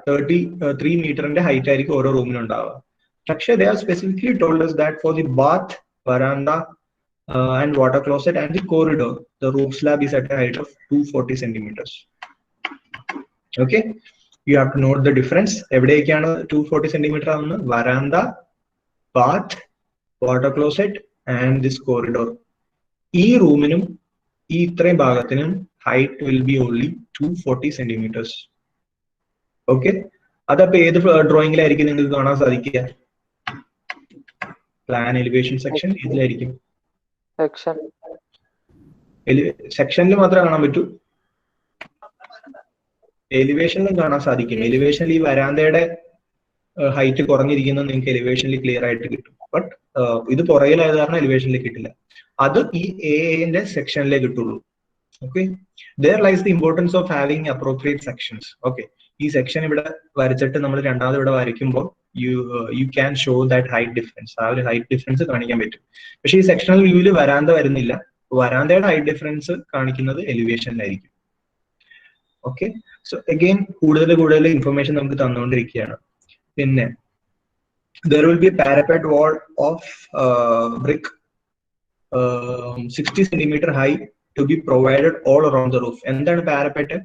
33 മീറ്ററിന്റെ height ആയിരിക്കും ഓരോ റൂമിനും ഉണ്ടാവുക. പക്ഷേ they have specifically told us that for the bath, veranda and water closet and the corridor, the roof slab is at a height of 240 centimeters. Okay, you have to note the difference. എവിടെയൊക്കെയാണ് 240 centimeter ആവുന്നത്? വരാന്ത, bath, water closet and this corridor. ഈ റൂമിനും ഈ ഇത്രയും ഭാഗത്തിനും height will be only 240 centimeters. Okay, അതപ്പോ ഏത് ഡ്രോയിങ്ങിലായിരിക്കും നിങ്ങൾക്ക് കാണാൻ സാധിക്കുക? പ്ലാൻ എലിവേഷൻ സെക്ഷൻ ഇതിലായിരിക്കും. സെക്ഷനിൽ മാത്രമേ കാണാൻ പറ്റൂ, എലിവേഷനിലും കാണാൻ സാധിക്കും. എലിവേഷനിൽ ഈ വരാന്തയുടെ ഹൈറ്റ് കുറഞ്ഞിരിക്കുന്നത് നിങ്ങൾക്ക് എലിവേഷനിൽ ക്ലിയർ ആയിട്ട് കിട്ടും. ബട്ട് ഇത് പുറകിലായത് കാരണം എലിവേഷനിൽ കിട്ടില്ല. അത് ഈ എന്റെ സെക്ഷനിലേ കിട്ടുള്ളൂ. Okay, there lies the importance of having appropriate sections. Okay, ഈ സെക്ഷൻ ഇവിടെ വരച്ചിട്ട് നമ്മൾ രണ്ടാമത് ഇവിടെ വരയ്ക്കുമ്പോൾ U can show that height difference. ആ ഒരു ഹൈറ്റ് ഡിഫറൻസ് കാണിക്കാൻ പറ്റും. പക്ഷേ ഈ സെക്ഷണൽ വ്യൂവിൽ വരാന്ത വരുന്നില്ല. വരാന്തയുടെ ഹൈറ്റ് ഡിഫറൻസ് കാണിക്കുന്നത് എലിവേഷനിലായിരിക്കും. ഓക്കെ, സോ അഗെയിൻ കൂടുതൽ ഇൻഫർമേഷൻ നമുക്ക് തന്നുകൊണ്ടിരിക്കുകയാണ്. പിന്നെ there will be a parapet wall of brick 60 centimeter high to be provided all around the roof. എന്താണ് parapet?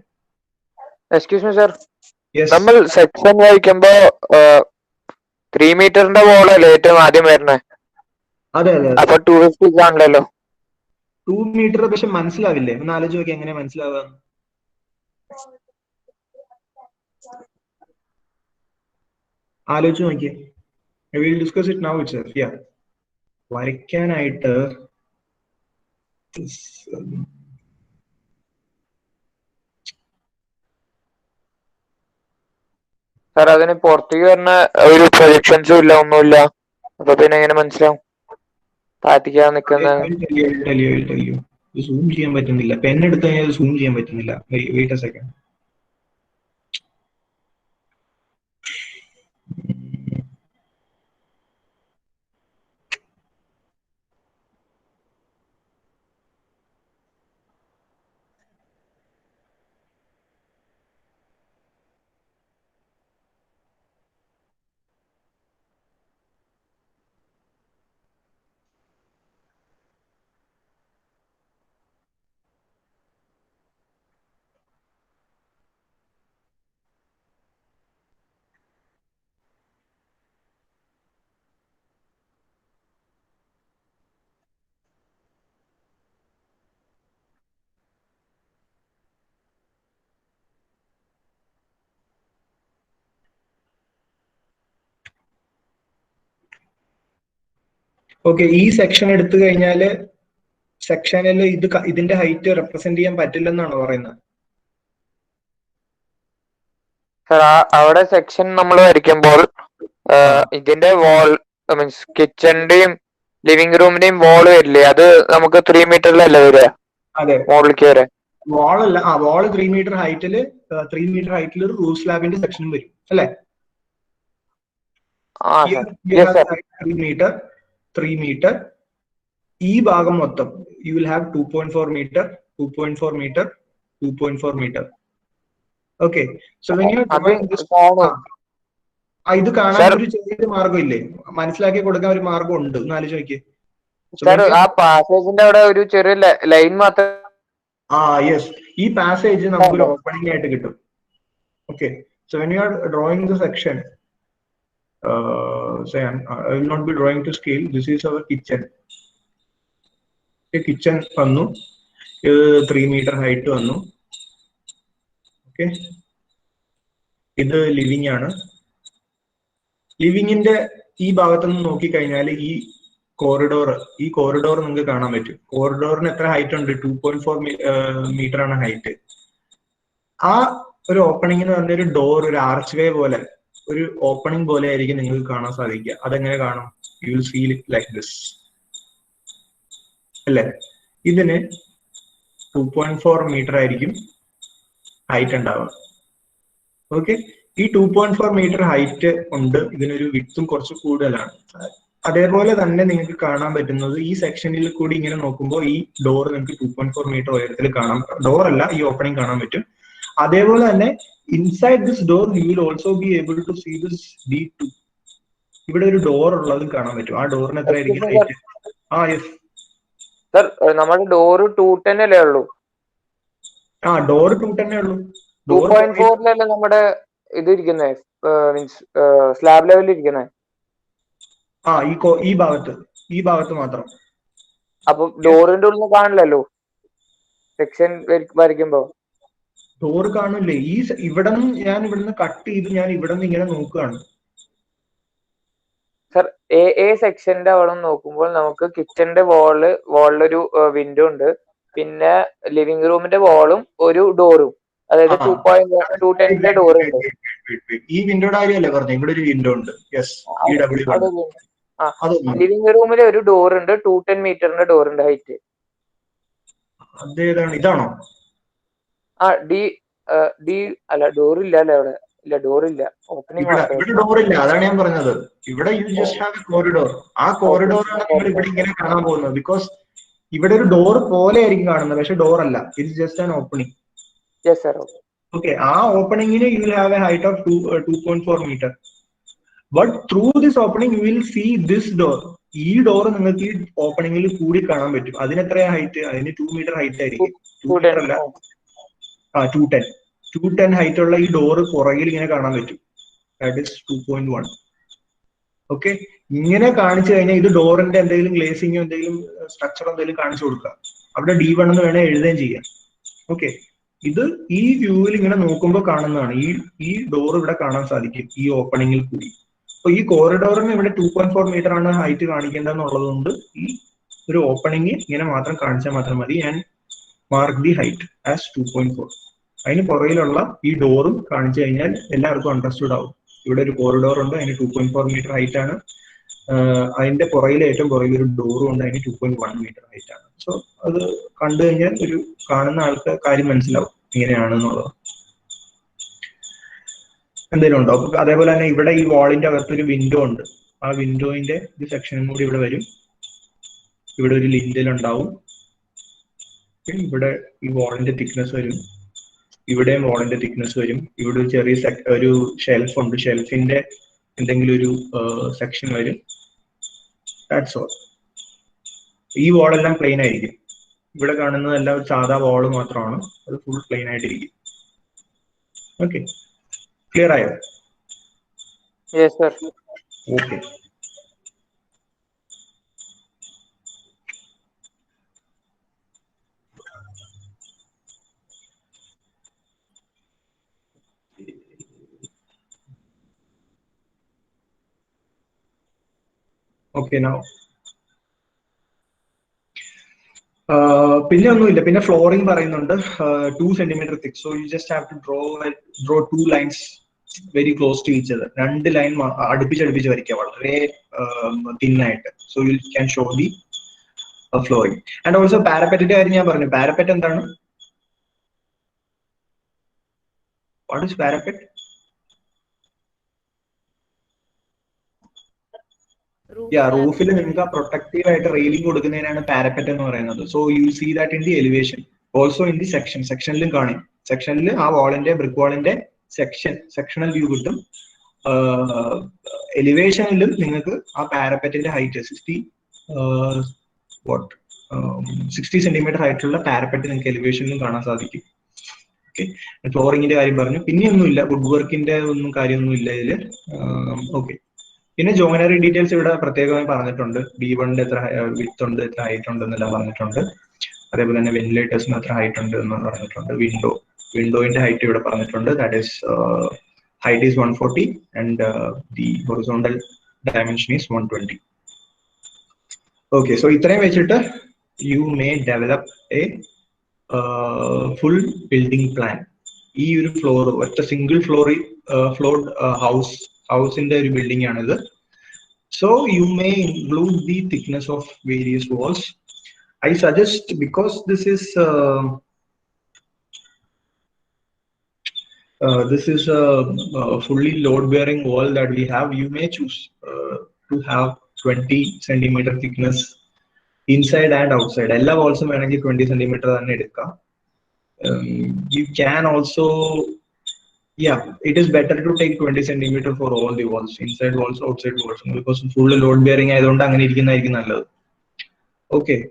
Excuse me sir, Yes. നമ്മൾ സെക്ഷൻ വായിക്കുമ്പോ 3 മീറ്ററിന്റെ വോളല്ലേ ഏറ്റവും ആദ്യം വരുന്നത്? അതെ അതെ, അപ്പൊ 250 ആണല്ലോ. 2 മീറ്റർ പക്ഷെ മനസ്സിലാവില്ലേ? ഒന്ന് ആലോചിച്ച് നോക്കി, എങ്ങനെ മനസ്സിലാവുക? ആലോചിച്ച് നോക്കിയേ. I will discuss it now itself. Yeah, വരയ്ക്കാനായിട്ട് സാർ അതിന് പുറത്തേക്ക് വരുന്ന ഒരു പ്രൊജക്ഷൻസും ഇല്ല, ഒന്നുമില്ല. അപ്പൊ പിന്നെ എങ്ങനെ മനസ്സിലാവും താത്തിക്കാൻ നിക്കുന്ന? സൂം ചെയ്യാൻ പറ്റുന്നില്ല. പെൻ എടുത്ത് കഴിഞ്ഞാൽ സൂം ചെയ്യാൻ പറ്റുന്നില്ല. Wait a second. ഓക്കെ, ഈ സെക്ഷൻ എടുത്തു കഴിഞ്ഞാല് സെക്ഷനിൽ ഇതിന്റെ ഹൈറ്റ് റെപ്രസെന്റ് ചെയ്യാൻ പറ്റില്ലെന്നാണ് പറയുന്നത്. അവിടെ സെക്ഷൻ നമ്മൾ വരയ്ക്കുമ്പോൾ ഇതിന്റെ വാൾ മീൻസ് കിച്ചന്റെയും ലിവിംഗ് റൂമിന്റെയും വാൾ വരില്ലേ? അത് നമുക്ക് 3 മീറ്ററിലല്ലേ വരിക? അതെ, മോളിലേക്ക് വരെ വാളല്ല. ആ വാള് 3 മീറ്റർ ഹൈറ്റിൽ ഒരു റൂഫ് സ്ലാബിന്റെ സെക്ഷൻ വരും അല്ലെ? 3 മീറ്റർ. ഈ ഭാഗം മൊത്തം you will have 2.4 metre, 2.4 metre, 2.4 metre. Okay, so ഇത് കാണാൻ ഒരു ചെറിയൊരു മാർഗം ഇല്ലേ? മനസ്സിലാക്കി കൊടുക്കാൻ ഒരു മാർഗം ഉണ്ട്. ഒന്ന് ആലോചിച്ച് നോക്കിയേ. ആ പാസേജിന്റെ അവിടെ ഒരു ചെറിയ ലൈൻ മാത്രം. യെസ്, ഈ പാസേജ് നമുക്കൊരു ഓപ്പണിംഗ് ആയിട്ട് കിട്ടും. Okay, so when you are drawing the section, say I will not be drawing to scale. This is our kitchen. Kitchen വന്നു, 3 മീറ്റർ ഹൈറ്റ് വന്നു. ഓക്കെ, ഇത് ലിവിംഗ് ആണ്. ലിവിങ്ങിന്റെ ഈ ഭാഗത്തുനിന്ന് നോക്കിക്കഴിഞ്ഞാൽ ഈ കോറിഡോർ നിങ്ങൾക്ക് കാണാൻ പറ്റും. കോറിഡോറിന് എത്ര ഹൈറ്റ് ഉണ്ട്? 2.4 മീറ്റർ ആണ് ഹൈറ്റ്. ആ ഒരു ഓപ്പണിംഗ് എന്ന് പറഞ്ഞ ഒരു ഡോർ, ഒരു ആർച്ച് വേ പോലെ, ഒരു ഓപ്പണിംഗ് പോലെ ആയിരിക്കും നിങ്ങൾക്ക് കാണാൻ സാധിക്കുക. അതെങ്ങനെ കാണും? You will see it like this അല്ലേ? ഇതിന് 2.4 മീറ്റർ ആയിരിക്കും ഹൈറ്റ് ഉണ്ടാവുക. ഓക്കെ, ഈ 2.4 മീറ്റർ ഹൈറ്റ് ഉണ്ട്, ഇതിനൊരു വിഡ്ത്തും കുറച്ച് കൂടുതലാണ്. അതേപോലെ തന്നെ നിങ്ങൾക്ക് കാണാൻ പറ്റുന്നത് ഈ സെക്ഷനിൽ കൂടി ഇങ്ങനെ നോക്കുമ്പോൾ ഈ ഡോർ നിങ്ങൾക്ക് 2.4 മീറ്റർ ഉയരത്തിൽ കാണാം. ഡോർ അല്ല, ഈ ഓപ്പണിംഗ് കാണാൻ പറ്റും. അതേപോലെ തന്നെ inside this door you will also be able to see this D2. ഇവിടെ ഒരു ഡോർ ഉള്ളതും കാണാൻ പറ്റും. ആ ഡോറിന് എത്രയായിരിക്കും ഹൈറ്റ്? ആ യെസ് സർ, നമ്മുടെ ഡോറ് 210 അല്ലേ ഉള്ളൂ? ആ ഡോർ 210 ഉള്ളൂ. 2.4 നമ്മുടെ ഇത് ഇരിക്കുന്നേ, മീൻസ് സ്ലാബ് ലെവലിൽ ഇരിക്കുന്നേ. ആ ഈ ഭാഗത്ത് മാത്രം. അപ്പൊ ഡോറിന്റെ ഉള്ളിൽ കാണില്ലല്ലോ സെക്ഷൻ വരയ്ക്കുമ്പോ. ഡോർ കാണില്ലേ? ഇവിടെ ഞാൻ ഇവിടുന്ന് കട്ട് ചെയ്ത് ഞാൻ ഇവിടെ നിന്ന് ഇങ്ങനെ നോക്കുകയാണ്. സർ, എ സെക്ഷന്റെ അവിടെ നോക്കുമ്പോൾ നമുക്ക് കിച്ചന്റെ വാളിലൊരു വിൻഡോ ഉണ്ട്, പിന്നെ ലിവിംഗ് റൂമിന്റെ വാളും ഒരു ഡോറും, അതായത് 2.210 ഡോർ ഉണ്ട്. ഈ വിൻഡോയുടെ കാര്യമല്ലേ പറഞ്ഞു? ഇവിടെ ഒരു വിൻഡോ ഉണ്ട്. യെസ്, ലിവിംഗ് റൂമിൽ ഒരു ഡോർ ഉണ്ട്, 210 മീറ്ററിന്റെ ഡോർ ഉണ്ട് ഹൈറ്റ്. അതേതാണ്? ഇതാണോ? ആ ഡി അല്ല, ഡോർ ഇല്ല അല്ലേ അവിടെ? ഇല്ല, ഡോർ ഇല്ല. ഓപ്പണിംഗ് ഇവിടെ ഡോർ ഇല്ല, അതാണ് ഞാൻ പറഞ്ഞത്. ഇവിടെ U just have A corridor. ആ കോറിഡോറാണ് നിങ്ങൾ ഇവിടെ ഇങ്ങനെ കാണാൻ പോകുന്നത്. ബിക്കോസ് ഇവിടെ ഒരു ഡോർ പോലെ ആയിരിക്കും കാണുന്നത്, പക്ഷെ ഡോർ അല്ല, it just an opening. Yes sir. Okay, ആ ഓപ്പണിംഗിന് you will have a height of 2.4 metre. But through this opening you will see this door. ഈ ഡോർ നിങ്ങൾക്ക് ഈ ഓപ്പണിംഗിൽ കൂടി കാണാൻ പറ്റും. അതിനെത്രയാ ഹൈറ്റ്? അതിന് 2 മീറ്റർ ഹൈറ്റ് ആയിരിക്കും. 2 മീറ്റർ അല്ല, 210 ഹൈറ്റ് ഉള്ള ഈ ഡോറ് പുറകിൽ ഇങ്ങനെ കാണാൻ പറ്റും. That is 2.1. ഓക്കെ, ഇങ്ങനെ കാണിച്ചു കഴിഞ്ഞാൽ ഇത് ഡോറിന്റെ എന്തെങ്കിലും ഗ്ലേസിങ്ങോ എന്തെങ്കിലും സ്ട്രക്ചർ എന്തെങ്കിലും കാണിച്ചു കൊടുക്കുക. അവിടെ D1 എന്ന് വേണേൽ എഴുതുകയും ചെയ്യാം. ഓക്കെ, ഇത് ഈ വ്യൂവിൽ ഇങ്ങനെ നോക്കുമ്പോൾ കാണുന്നതാണ്. ഈ ഡോർ ഇവിടെ കാണാൻ സാധിക്കും ഈ ഓപ്പണിംഗിൽ കൂടി. അപ്പൊ ഈ കോറിഡോറിന് ഇവിടെ 2.4 മീറ്റർ ആണ് ഹൈറ്റ് കാണിക്കേണ്ടതെന്നുള്ളത് കൊണ്ട് ഈ ഒരു ഓപ്പണിംഗ് ഇങ്ങനെ മാത്രം കാണിച്ചാൽ മാത്രം മതി. And mark the height as 2.4. അതിന് പുറകിലുള്ള ഈ ഡോറും കാണിച്ചു കഴിഞ്ഞാൽ എല്ലാവർക്കും അണ്ടർസ്റ്റുഡ് ആവും. ഇവിടെ ഒരു കോറിഡോർ ഉണ്ട്, അതിന് 2.4 മീറ്റർ ഹൈറ്റ് ആണ്. അതിന്റെ ഏറ്റവും പുറകിൽ ഒരു ഡോറും ഉണ്ട്, അതിന് 2.1 മീറ്റർ ഹൈറ്റ് ആണ്. സോ അത് കണ്ടു കഴിഞ്ഞാൽ ഒരു കാണുന്ന ആൾക്ക് കാര്യം മനസ്സിലാവും ഇങ്ങനെയാണെന്നുള്ളത്. എന്തെങ്കിലും ഉണ്ടോ? അപ്പൊ അതേപോലെ തന്നെ ഇവിടെ ഈ വാളിന്റെ അകത്തൊരു വിൻഡോ ഉണ്ട്. ആ വിൻഡോയിന്റെ ഒരു സെക്ഷനും കൂടി ഇവിടെ വരും. ഇവിടെ ഒരു ലിൻഡൽ ഉണ്ടാവും. ഇവിടെ ഈ വാളിന്റെ തിക്നെസ് വരും. ഇവിടെയും വാളിന്റെ തിക്നെസ് വരും. ഇവിടെ ഒരു ചെറിയ ഒരു ഷെൽഫ് ഉണ്ട്, ഷെൽഫിന്റെ എന്തെങ്കിലും ഒരു സെക്ഷൻ വരും. That's all. ഈ വാളെല്ലാം പ്ലെയിൻ ആയിരിക്കും. ഇവിടെ കാണുന്നതെല്ലാം ഒരു സാധാ വാള് മാത്രമാണ്, അത് ഫുൾ പ്ലെയിൻ ആയിട്ടിരിക്കും. ഓക്കെ, ക്ലിയർ ആയോ? Yes sir. Okay, okay. Now പിന്നെ ഒന്നുമില്ല. പിന്നെ ഫ്ലോറിംഗ് പറയുന്നുണ്ട് 2 centimetre thick. So you just have to draw 2 lines very close to each other. 2 line അടുപ്പിച്ച് വരയ്ക്കുക, വളരെ തിന്നായിട്ട്. So you can show the flooring. And also പാരപെറ്റിന്റെ കാര്യം ഞാൻ പറഞ്ഞു. പാരപെറ്റ് എന്താണ്? What is parapet? റൂഫിൽ നിങ്ങൾക്ക് പ്രൊട്ടക്റ്റീവ് ആയിട്ട് റെയിലിംഗ് കൊടുക്കുന്നതിനാണ് പാരപെറ്റ് എന്ന് പറയുന്നത്. So you see that in the elevation, also in the സെക്ഷനിലും കാണും. സെക്ഷനിൽ ആ ബ്രിക്ക് വാളിന്റെ സെക്ഷണൽ വ്യൂ കിട്ടും. എലിവേഷനിലും നിങ്ങൾക്ക് ആ പാരപെറ്റിന്റെ ഹൈറ്റ് 60 സെന്റിമീറ്റർ ഹൈറ്റുള്ള പാരപെറ്റ് നിങ്ങൾക്ക് എലിവേഷനിലും കാണാൻ സാധിക്കും. ഓക്കെ, ഫ്ലോറിംഗിന്റെ കാര്യം പറഞ്ഞു. പിന്നെയൊന്നുമില്ല, വുഡ് വർക്കിന്റെ ഒന്നും കാര്യമൊന്നും ഇല്ല ഇതില്. ഓക്കെ, പിന്നെ ജോയിനറി ഡീറ്റെയിൽസ് ഇവിടെ പ്രത്യേകമായി പറഞ്ഞിട്ടുണ്ട്. D1 എത്ര വിഡ്ത്ത് ഉണ്ട്, എത്ര ഹൈറ്റ് ഉണ്ട് എന്നെല്ലാം പറഞ്ഞിട്ടുണ്ട്. അതേപോലെ തന്നെ വെന്റിലേറ്റേഴ്സിന് എത്ര ഹൈറ്റ് ഉണ്ട് എന്ന് പറഞ്ഞിട്ടുണ്ട്. വിൻഡോയിന്റെ ഹൈറ്റ് ഇവിടെ പറഞ്ഞിട്ടുണ്ട്. That is height is 140 and the horizontal dimension is 120. Okay, so ഇത്രയും വെച്ചിട്ട് you may develop A full building plan. ഈ ഒരു ഫ്ലോർ ഒറ്റ സിംഗിൾ ഫ്ലോർഡ് ഹൗസിന്റെ ഒരു ബിൽഡിംഗ് ആണിത്. So you may include the thickness of various walls. I suggest, because this is This is a fully load-bearing wall that we have. You may choose to have 20 centimeter thickness inside and outside. Ella also manage 20 centimeter. You can also, yeah, it is better to take 20 centimeter for all the walls, inside walls, outside walls, because full load-bearing. I don't know. Okay.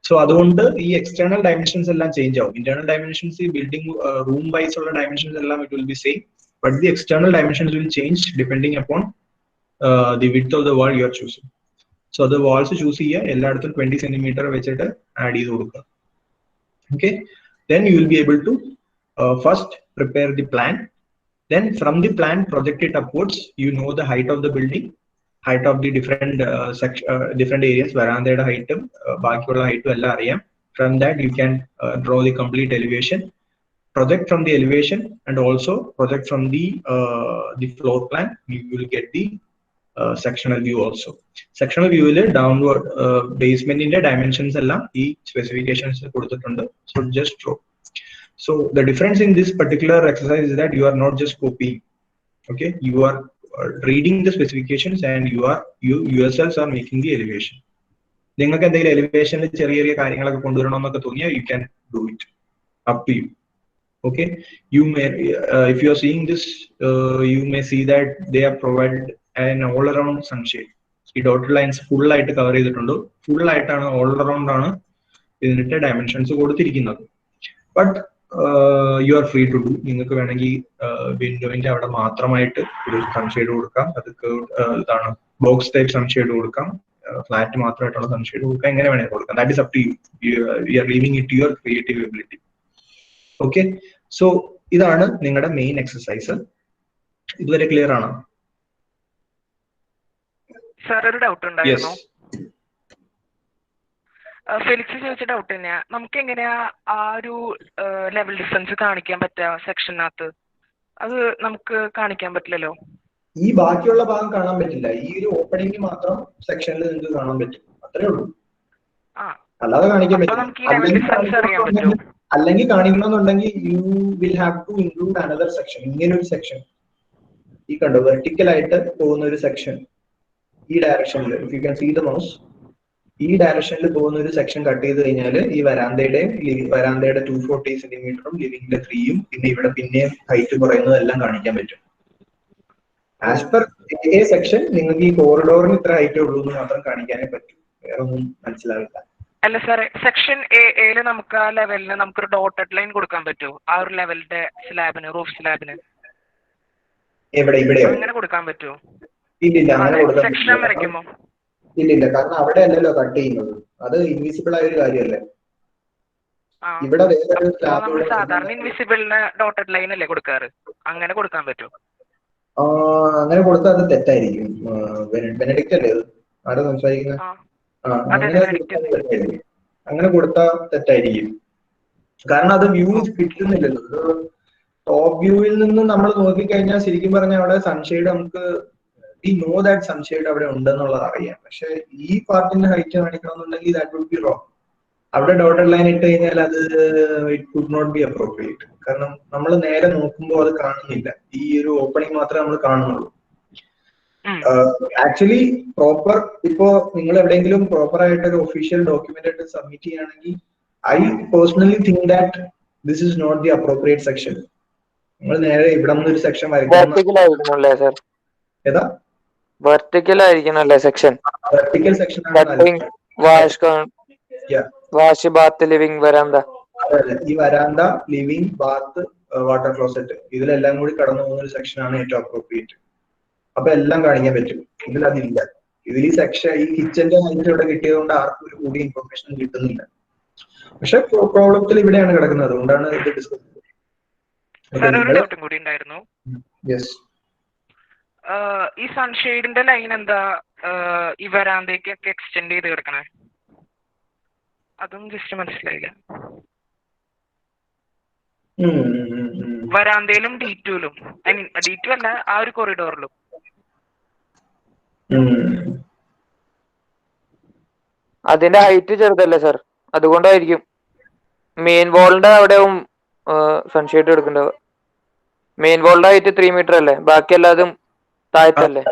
So അതുകൊണ്ട് ഈ external dimensions എല്ലാം change ആവും. Internal dimensions ഈ building room wise ഉള്ള dimensions എല്ലാം it will be same, but the external dimensions will change depending upon the width of the wall you are choosing. So the walls choose ചെയ്യുക, എല്ലായിടത്തും 20 centimeter വെച്ചിട്ട് add ചെയ്ത് കൊടുക്കുക. Okay, then you will be able to first prepare the plan. Then from the plan project it upwards. You know the height of the building, height of the different different areas, veranda height, baakiyulla height ella ariyam. From that you can draw the complete elevation, project from the elevation, and also project from the floor plan. You will get the sectional view also. Sectional view il downward basement inde dimensions ella ee specifications koduthittundu. So just draw. So the difference in this particular exercise is that you are not just copying. Okay, you are reading the specifications and you yourselves are making the elevation. നിങ്ങൾക്ക് എന്തെങ്കിലും എലിവേഷനിൽ ചെറിയ ചെറിയ കാര്യങ്ങളൊക്കെ കൊണ്ടുവരണമെന്നൊക്കെ തോന്നിയാൽ you can do it, up to you. Okay, you may if you are seeing this you may see that they have provided an all around sunshade. ഈ dotted lines full ആയിട്ട് cover ചെയ്തിട്ടുണ്ട്. full ആയിട്ടാണ് all around ആണ് ഇതിന്റെ dimensions കൊടുത്തിരിക്കുന്നത്. But you are free to do. നിങ്ങൾക്ക് വേണമെങ്കിൽ വിൻഡോയിന്റെ അവിടെ മാത്രമായിട്ട് ഒരു സൺഷെയ്ഡ് കൊടുക്കാം. അത് ഇതാണ് ബോക്സ് ടൈപ്പ് സൺഷെയ്ഡ് കൊടുക്കാം, ഫ്ലാറ്റ് മാത്രമായിട്ടുള്ള സൺഷെയ്ഡ് കൊടുക്കാം, എങ്ങനെ വേണമെങ്കിൽ കൊടുക്കാം. That is up to you. You are leaving it to your creative ability. Okay, so ഇതാണ് നിങ്ങളുടെ മെയിൻ എക്സസൈസ്. ഇതുവരെ ക്ലിയർ ആണോ? സാർ ഒരു ഡൗട്ട് ഉണ്ടായിരുന്നു. ഫെലിക്സ് ചോദിച്ച ഡൗട്ട് തന്നെയാ. നമുക്ക് എങ്ങനെയാ ആ ഒരു ലെവൽ ഡിഫറൻസ് കാണിക്കാൻ പറ്റുക സെക്ഷനകത്ത്? അത് നമുക്ക് കാണിക്കാൻ പറ്റില്ലല്ലോ. ഈ ബാക്കിയുള്ള ഭാഗം കാണാൻ പറ്റില്ല. ഈ ഒരു ഓപ്പണിംഗ് മാത്രം സെക്ഷനിൽ നിങ്ങൾക്ക് കാണാൻ പറ്റും, അത്രേ ഉള്ളൂ. അല്ലാതെ കാണിക്കാൻ പറ്റില്ല. അല്ലെങ്കിൽ കാണിക്കണമെന്നുണ്ടെങ്കിൽ you will have to include another section. ഇങ്ങനെ ഒരു സെക്ഷൻ ഈ കണ്ടോ, വെർട്ടിക്കൽ ആയിട്ട് പോകുന്ന ഒരു സെക്ഷൻ ഈ ഡയറക്ഷനിൽ, if you can see the mouse, ഈ ഡയറക്ഷനിൽ പോകുന്ന ഒരു സെക്ഷൻ കട്ട് ചെയ്ത് കഴിഞ്ഞാൽ ഈ വരാന്തയുടെ 240 സെന്റിമീറ്ററും ലിവിംഗിന്റെ 3ഉം പിന്നെ ഇവിടെ പിന്നെയും ഹൈറ്റ് കുറയുന്നതെല്ലാം കാണിക്കാൻ പറ്റും. ആസ് പെർ എ സെക്ഷൻ നിങ്ങൾക്ക് ഈ കോറിഡോറിന് ഇത്ര ഹൈറ്റ് ഉള്ളൂ എന്ന് മാത്രം കാണിക്കാനേ പറ്റും, വേറെ ഒന്നും മനസ്സിലാവില്ല. അല്ല സാറേ, സെക്ഷൻ എയില് നമുക്ക് ആ ലെവലിന് നമുക്കൊരു ഡോട്ടഡ് ലൈൻ കൊടുക്കാൻ പറ്റുമോ? ആ ഒരു ലെവലിന്റെ സ്ലാബിന്, റൂഫ് സ്ലാബിന് ഇവിടെ അങ്ങനെ കൊടുക്കാൻ പറ്റുമോ? ഇല്ലില്ല, അങ്ങനെ കൊടുക്കാൻ സെക്ഷൻ വരയ്ക്കുമ്പോ ഇല്ലില്ല, കാരണം അവിടെ അല്ലല്ലോ കട്ട് ചെയ്യുന്നത്. അത് ഇൻവിസിബിൾ ആയ ഒരു കാര്യമല്ലേ. ഇവിടെ നമ്മൾ സാധാരണ ഇൻവിസിബിളിന് ഡോട്ടഡ് ലൈൻ അല്ലേ കൊടുക്കാറ്, അങ്ങനെ കൊടുക്കാൻ പറ്റുമോ? അങ്ങനെ കൊടുത്താൽ അത് തെറ്റായിരിക്കും. ബെനഡിക്റ്റ് അല്ലേ അത് ആരാ സംസാരിക്കുന്നത്? അങ്ങനെ കൊടുത്താൽ തെറ്റായിരിക്കും, കാരണം അത് വ്യൂ കിട്ടുന്നില്ലല്ലോ. ടോപ്പ് വ്യൂവിൽ നിന്ന് നമ്മൾ നോക്കിക്കഴിഞ്ഞാൽ ശരിക്കും പറഞ്ഞാൽ അവിടെ സൺഷെയ്ഡ് നമുക്ക് we know that sunshade അവിടെ ഉണ്ടെന്നുള്ളത് അറിയാം. പക്ഷെ ഈ പാർട്ടിന്റെ ഹൈറ്റ് കാണിക്കണമെന്നുണ്ടെങ്കിൽ that would be wrong. അവിടെ ഡോട്ടഡ് ലൈൻ ഇട്ട് കഴിഞ്ഞാൽ അത് it could not be appropriate. കാരണം നമ്മൾ നേരെ നോക്കുമ്പോൾ അത് കാണുന്നില്ല, ഈ ഒരു ഓപ്പണിംഗ് മാത്രമേ നമ്മൾ കാണുന്നുള്ളൂ. ആക്ച്വലി പ്രോപ്പർ ഇപ്പോ നിങ്ങൾ എവിടെയെങ്കിലും പ്രോപ്പർ ആയിട്ട് ഒരു ഒഫീഷ്യൽ ഡോക്യുമെന്റ് ആയിട്ട് സബ്മിറ്റ് ചെയ്യുകയാണെങ്കിൽ I personally think that this is not the appropriate section. നിങ്ങൾ നേരെ ഇവിടെ നിന്നൊരു സെക്ഷൻ വരയ്ക്കണം. ഏതാ? വെർട്ടിക്കൽ ആയിരിക്കണല്ലേ section? Vertical section wash, bath, living, വരാന്ത. ഈ വരാന്ത, ലിവിംഗ്, ബാത്ത്, വാട്ടർ ക്ലോസറ്റ് ഇതിലെല്ലാം കൂടി കടന്നു പോകുന്ന ഒരു സെക്ഷനാണ് ഏറ്റവും അപ്രോപ്രിയേറ്റ്. അപ്പൊ എല്ലാം കാണിക്കാൻ പറ്റും. ഇതിൽ അതില്ല. ഇതിൽ ഈ സെക്ഷൻ, ഈ കിച്ചന്റെ ഹൈറ്റ് ഇവിടെ കിട്ടിയതുകൊണ്ട് ആർക്കും ഒരു കൂടി ഇൻഫർമേഷൻ കിട്ടുന്നില്ല. പക്ഷെ പ്രോബ്ലത്തിൽ ഇവിടെയാണ് കിടക്കുന്നത്, അതുകൊണ്ടാണ് ഇത് ഡിസ്കസ് ചെയ്യുന്നത്. ഈ സൺഷെയ്ഡിന്റെ ലൈൻ എന്താ ഈ വരാന്തേക്കൊക്കെ എക്സ്റ്റെൻഡ് ചെയ്ത് കിടക്കണേ? അതും ജസ്റ്റ് മനസ്സിലായില്ല. വരാന്തയിലും D2ലും, ഐ മീൻ D2 അല്ല, ആ ഒരു കൊറിഡോറിലും. അതിന്റെ ഹൈറ്റ് ചെറുതല്ലേ സാർ, അതുകൊണ്ടായിരിക്കും മെയിൻ വാളിന്റെ അവിടെയും സൺഷെയ്ഡ് എടുക്കേണ്ടത്. മെയിൻ വോളിന്റെ ഹൈറ്റ് 3 മീറ്റർ അല്ലേ? ബാക്കി എല്ലാതും താഴത്തല്ലേ?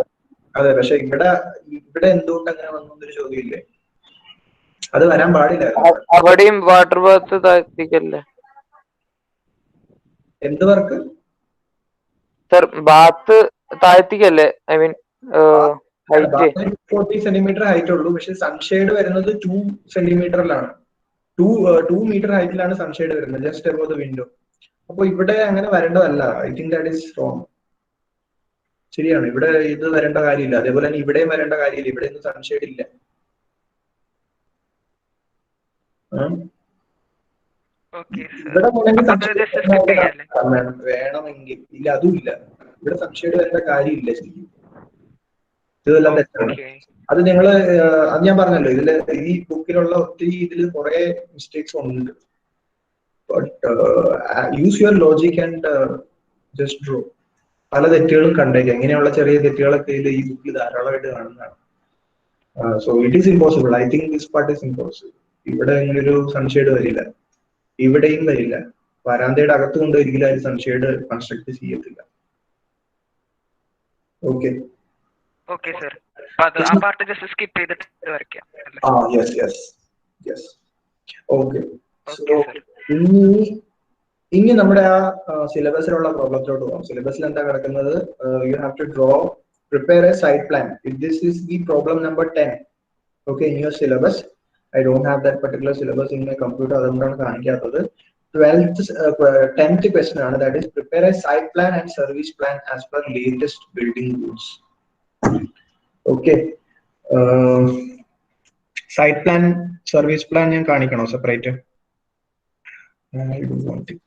അതെ, പക്ഷെ ഇവിടെ എന്തുകൊണ്ട് അങ്ങനെ വന്നൊരു ചോദ്യമില്ലേ? അത് വരാൻ പാടില്ല. അവിടെയും വാട്ടർ ബാത്ത് താഴ്ത്തിക്കല്ലേ? എന്ത് വർക്ക് സർ? ബാത്ത് താഴ്ത്തിക്കല്ലേ? I mean height 40 centimetre height ഉള്ളൂ, പക്ഷെ സൺഷെയ്ഡ് വരുന്നത് 2 സെന്റിമീറ്ററിലാണ്. 2 മീറ്റർ ഹൈറ്റിലാണ് സൺഷെയ്ഡ് വരുന്നത്, ജസ്റ്റ് അബവ് ദ വിൻഡോ. അപ്പൊ ഇവിടെ അങ്ങനെ വരേണ്ടതല്ല. I think that is wrong. ശരിയാണ്, ഇവിടെ ഇത് വരേണ്ട കാര്യമില്ല. അതേപോലെ തന്നെ ഇവിടെയും വരേണ്ട കാര്യമില്ല. ഇവിടെ ഒന്നും സൺഷെയ്ഡ് ഇല്ല. ഇവിടെ വേണമെങ്കിൽ ഇല്ല, അതും ഇല്ല. ഇവിടെ സൺഷെയ്ഡ് വരേണ്ട കാര്യമില്ല. ശരിക്കും ഇതെല്ലാം തെറ്റാണ്. അത് നിങ്ങള് അത് ഞാൻ പറഞ്ഞല്ലോ, ഇതില് ഈ ബുക്കിലുള്ള ഒത്തിരി ഇതിൽ കുറെ മിസ്റ്റേക്സ് ഉണ്ട്. But use your logic and just draw. പല തെറ്റുകളും കണ്ടേക്കാം. ഇങ്ങനെയുള്ള ചെറിയ തെറ്റുകളൊക്കെ ഈ ബുക്കിൽ ധാരാളമായിട്ട് കാണുന്നതാണ്. So it is impossible. I think this part is impossible. ഇവിടെ ഇങ്ങനെ ഒരു സൺഷെയ്ഡ് വരില്ല, ഇവിടെയും വരില്ല. വരാന്തയുടെ അകത്ത് കൊണ്ട് ഒരിക്കലും അതിൽ സൺഷെയ്ഡ് കൺസ്ട്രക്ട് ചെയ്യത്തില്ല. ഓക്കെ സർ, ആ പാർട്ട് ജസ്റ്റ് സ്കിപ്പ് ചെയ്തിട്ട് വരയ്ക്കാം. ഓക്കെ. ഇനി നമ്മുടെ ആ സിലബസിലുള്ള പ്രോബ്ലത്തിലോട്ട് പോകാം. സിലബസിൽ എന്താ കിടക്കുന്നത്? You have to draw, prepare a site plan. If this is the problem number 10, okay, in your syllabus. I don't have that particular syllabus in my computer. അതുകൊണ്ടാണ് കാണിക്കാത്തത്. 10th question ആണ്, that is prepare a site plan and service plan as per latest building rules. Okay, site plan, service plan ഞാൻ കാണിക്കണോ separate? I don't want it.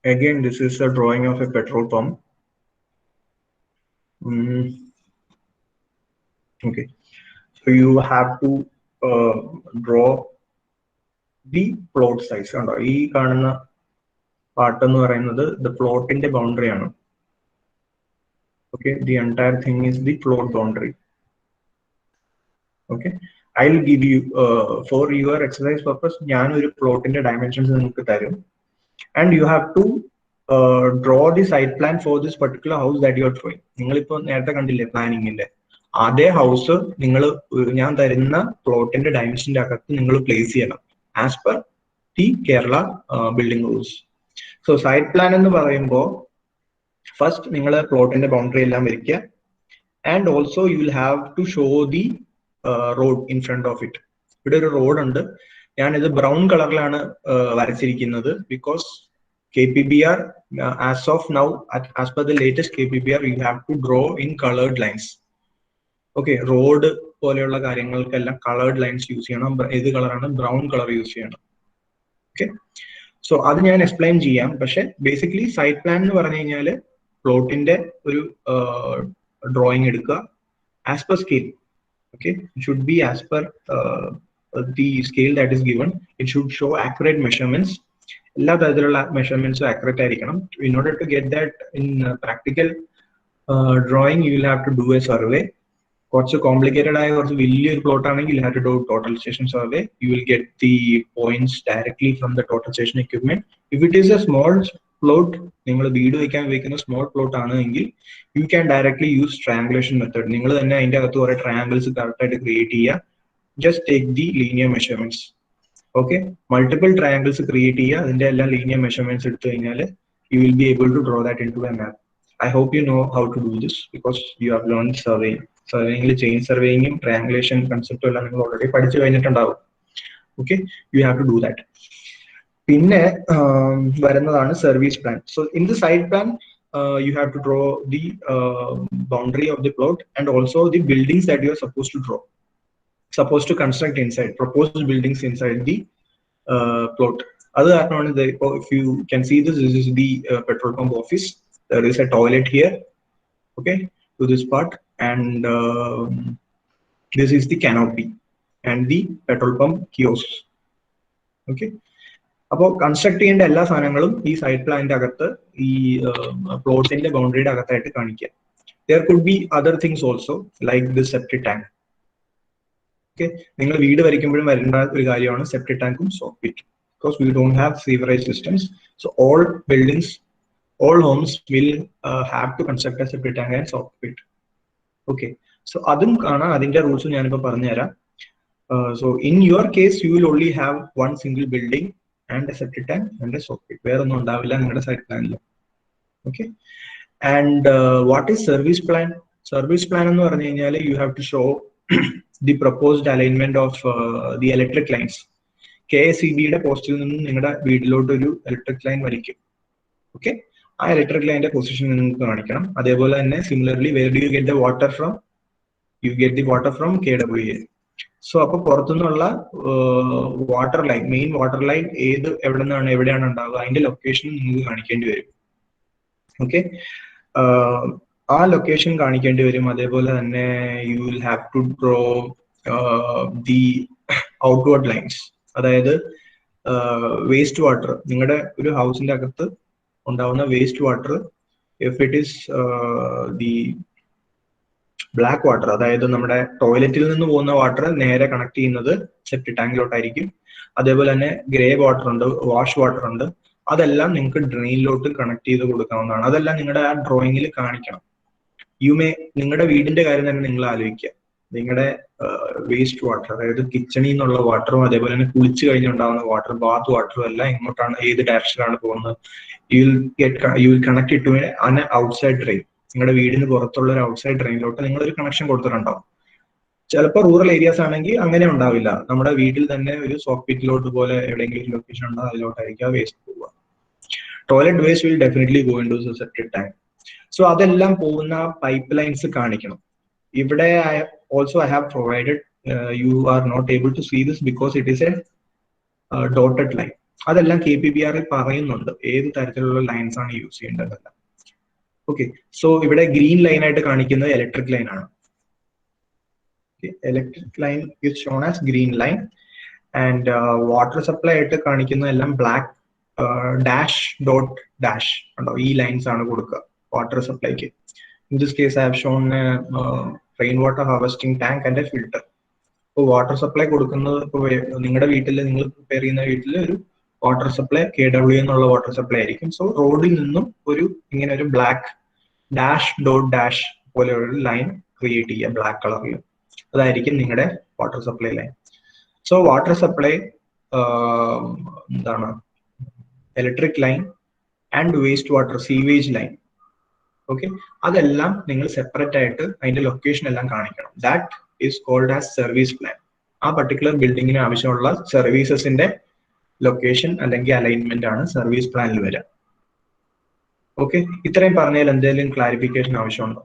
Again, this is a drawing of a petrol pump. Okay, so you have to draw the plot size. ഈ കാണുന്ന part എന്ന് പറയുന്നത് the plot ന്റെ boundary ആണ്. Okay, the entire thing is the plot boundary. Okay, I'll give you for your exercise purpose ഞാൻ ഒരു പ്ലോട്ടിന്റെ dimensions നിങ്ങൾക്ക് തരും. And you have to draw the site plan for this particular house that you are drawing. നിങ്ങളിപ്പോ നേരത്തെ കണ്ടില്ലേ പ്ലാനിങ്ങിന്റെ അതേ house നിങ്ങൾ ഞാൻ തരുന്ന പ്ലോട്ടിന്റെ ഡയമെൻഷന്റെ അകത്ത് നിങ്ങൾ പ്ലേസ് ചെയ്യണം as per the Kerala building rules. So site plan എന്ന് പറയുമ്പോൾ ഫസ്റ്റ് നിങ്ങൾ പ്ലോട്ടിന്റെ ബൗണ്ടറി എല്ലാം വരയ്ക്കുക. And also you will have to show the road in front of it. ഇവിടെ ഒരു റോഡ് ഉണ്ട്. ഞാനിത് ബ്രൗൺ കളറിലാണ് വരച്ചിരിക്കുന്നത് because KPBR as of now, as per the latest KPBR, you have to draw in colored lines. Okay, road പോലെയുള്ള കാര്യങ്ങൾക്കെല്ലാം colored lines use ചെയ്യണം. ഏത് കളറാണ്? ബ്രൗൺ കളർ യൂസ് ചെയ്യണം. ഓക്കെ, സോ അത് ഞാൻ എക്സ്പ്ലെയിൻ ചെയ്യാം. പക്ഷെ ബേസിക്കലി സൈറ്റ് പ്ലാൻ എന്ന് പറഞ്ഞു കഴിഞ്ഞാൽ പ്ലോട്ടിന്റെ ഒരു ഡ്രോയിങ് എടുക്കുക as per scale. Okay, it should be as per the scale that is given. It should show accurate measurements. എല്ലാ തരത്തിലുള്ള മെഷർമെന്റ്സും ആക്യുറേറ്റ് ആയിരിക്കണം. In order to get that in practical drawing, you will have to do a survey. കുറച്ച് complicated ആയ കുറച്ച് വലിയൊരു plot ആണെങ്കിൽ you have to do total station survey. You will get the points directly from the total station equipment. If it is a small plot, നിങ്ങൾ വീട് വയ്ക്കാൻ ഉപയോഗിക്കുന്ന small plot ആണെങ്കിൽ you can directly use triangulation method. നിങ്ങൾ തന്നെ അതിന്റെ അകത്ത് കുറെ ട്രയാങ്കിൾസ് കറക്റ്റ് ആയിട്ട് ക്രിയേറ്റ് ചെയ്യുക. Just take the linear measurements. Okay, multiple triangles create ചെയ്യുക. അതിന്റെ എല്ലാ linear measurements എടുത്തു കഴിഞ്ഞാൽ you will be able to draw that into a map. I hope you know how to do this because you have learned surveying. സർവേയിങ്ങിൽ chain സർവേയിങ്ങും triangulation കൺസെപ്റ്റും എല്ലാം നിങ്ങൾ ഓൾറെഡി പഠിച്ചു കഴിഞ്ഞിട്ടുണ്ടാവും. Okay, you have to do that. പിന്നെ വരുന്നതാണ് service plan. So in the site plan you have to draw the boundary of the plot and also the buildings that you are supposed to draw, supposed to construct inside, proposed buildings inside the plot. Other than that, if you can see this is the petrol pump office. There is a toilet here. Okay, to this part, and this is the canopy and the petrol pump kiosk. Okay. അപ്പോൾ construct ചെയ്യേണ്ട എല്ലാ സാധനങ്ങളും ഈ side പ്ലാനിന്റെ അകത്ത് ഈ പ്ലോട്ടിന്റെ ബൗണ്ടറിയുടെ അകത്തായിട്ട് കാണിക്കുക. There could be other things also like the septic tank. Okay, നിങ്ങൾ വീട് വരയ്ക്കുമ്പോഴും വരേണ്ട ഒരു കാര്യമാണ് സെപ്റ്റിക് ടാങ്കും soak pit. Because we don't have sewerage systems, so all buildings, all homes will have to construct a septic tank and soak pit. Okay, so adum kana adinte rules njan ipo paranju thera. So in your case you will only have one single building and a septic tank and a soak pit. Vera onnu undavilla ningade site plan il. Okay, and what is service plan? Service plan ennu paranju kanyal you have to show the proposed alignment of the electric lines. KSEBയുടെ പോസ്റ്റിൽ നിന്നും നിങ്ങളുടെ വീട്ടിലോട്ട് ഒരു electric line വലിക്കും. Okay, ആ electric ലൈനിന്റെ position നിങ്ങൾക്ക് കാണിക്കണം. അതേപോലെ തന്നെ similarly where do you get the water from? You get the water from KWA. So അപ്പൊ പുറത്തുനിന്നുള്ള water line, main water line എവിടെയാണ് ഉണ്ടാവുക, അതിന്റെ ലൊക്കേഷൻ നിങ്ങൾക്ക് കാണിക്കേണ്ടി വരും. ഓക്കെ, ആ ലൊക്കേഷൻ കാണിക്കേണ്ടി വരും. അതേപോലെ തന്നെ you will have to draw the outward lines. അതായത് വേസ്റ്റ് വാട്ടർ, നിങ്ങളുടെ ഒരു ഹൗസിന്റെ അകത്ത് ഉണ്ടാവുന്ന waste water, if it is the black water, അതായത് നമ്മുടെ ടോയ്ലറ്റിൽ നിന്ന് പോകുന്ന വാട്ടർ നേരെ കണക്ട് ചെയ്യുന്നത് സെപ്റ്റിക് ടാങ്കിലോട്ടായിരിക്കും. അതേപോലെ തന്നെ ഗ്രേ വാട്ടർ ഉണ്ട്, വാഷ് വാട്ടർ ഉണ്ട്, അതെല്ലാം നിങ്ങൾക്ക് ഡ്രെയിനിലോട്ട് കണക്ട് ചെയ്ത് കൊടുക്കാവുന്നതാണ്. അതെല്ലാം നിങ്ങളുടെ ആ ഡ്രോയിങ്ങിൽ കാണിക്കണം. നിങ്ങളുടെ വീടിന്റെ കാര്യം തന്നെ നിങ്ങൾ ആലോചിക്കുക. നിങ്ങളുടെ വേസ്റ്റ് വാട്ടർ, അതായത് കിച്ചണിൽ നിന്നുള്ള വാട്ടറും അതേപോലെ തന്നെ കുളിച്ചു കഴിഞ്ഞുണ്ടാകുന്ന വാട്ടർ, ബാത്ത് വാട്ടറും എല്ലാം എങ്ങോട്ടാണ്, ഏത് ഡയറക്ഷനിലാണ് പോകുന്നത്, യു വിൽ കണക്ട് ഇട്ട് അൻ ഔട്ട്സൈഡ് ഡ്രെയിൻ. നിങ്ങളുടെ വീടിന് പുറത്തുള്ള ഒരു ഔട്ട്സൈഡ് ഡ്രെയിനിലോട്ട് നിങ്ങൾ ഒരു കണക്ഷൻ കൊടുത്തിട്ടുണ്ടാവും. ചിലപ്പോൾ റൂറൽ ഏരിയാസ് ആണെങ്കിൽ അങ്ങനെ ഉണ്ടാവില്ല. നമ്മുടെ വീട്ടിൽ തന്നെ ഒരു സോക്ക് പിറ്റിലോട്ട് പോലെ എവിടെയെങ്കിലും ലൊക്കേഷൻ ഉണ്ടോ അതിലോട്ടായിരിക്കും ആ വേസ്റ്റ് പോവുക. Toilet waste will definitely go into septic tank. So അതെല്ലാം പോകുന്ന പൈപ്പ് ലൈൻസ് കാണിക്കണം. ഇവിടെ also I have provided, you are not able to see this because it is a dotted line. അതെല്ലാം KPBR പറയുന്നുണ്ട് ഏത് തരത്തിലുള്ള ലൈൻസ് ആണ് use ചെയ്യേണ്ടതല്ല. Okay, so ഇവിടെ ഗ്രീൻ ലൈൻ ആയിട്ട് കാണിക്കുന്നത് ഇലക്ട്രിക് ലൈൻ ആണ്. Electric line is shown as green line and water supply ആയിട്ട് കാണിക്കുന്നതെല്ലാം ബ്ലാക്ക് ഡാഷ് ഡോട്ട് ഡാഷ് ഉണ്ടോ, ഈ ലൈൻസ് ആണ് കൊടുക്കുക water സപ്ലൈക്ക്. In this case I have shown rainwater harvesting tank and a filter. ഇപ്പോൾ water supply കൊടുക്കുന്നത് ഇപ്പോൾ നിങ്ങളുടെ വീട്ടിൽ, നിങ്ങൾ പ്രിപ്പയർ ചെയ്യുന്ന വീട്ടിൽ ഒരു വാട്ടർ സപ്ലൈ KW എന്നുള്ള വാട്ടർ സപ്ലൈ ആയിരിക്കും. സോ റോഡിൽ നിന്നും ഇങ്ങനെ ഒരു ബ്ലാക്ക് ഡാഷ് ഡോട്ട് ഡാഷ് പോലെ ഒരു ലൈൻ ക്രിയേറ്റ് ചെയ്യുക ബ്ലാക്ക് കളറിൽ. അതായിരിക്കും നിങ്ങളുടെ water supply line. So water supply എന്താണ്, electric line and waste water sewage line. Okay, അതെല്ലാം നിങ്ങൾ സെപ്പറേറ്റ് ആയിട്ട് അതിന്റെ ലൊക്കേഷൻ എല്ലാം കാണിക്കണം. That is called as service plan. ആ പർട്ടിക്കുലർ ബിൽഡിങ്ങിന് ആവശ്യമുള്ള സർവീസസിന്റെ ലൊക്കേഷൻ അല്ലെങ്കിൽ അലൈൻമെന്റ് ആണ് സർവീസ് പ്ലാനിൽ വരിക. ഓക്കെ, ഇത്രയും പറഞ്ഞാൽ എന്തെങ്കിലും ക്ലാരിഫിക്കേഷൻ ആവശ്യമുണ്ടോ?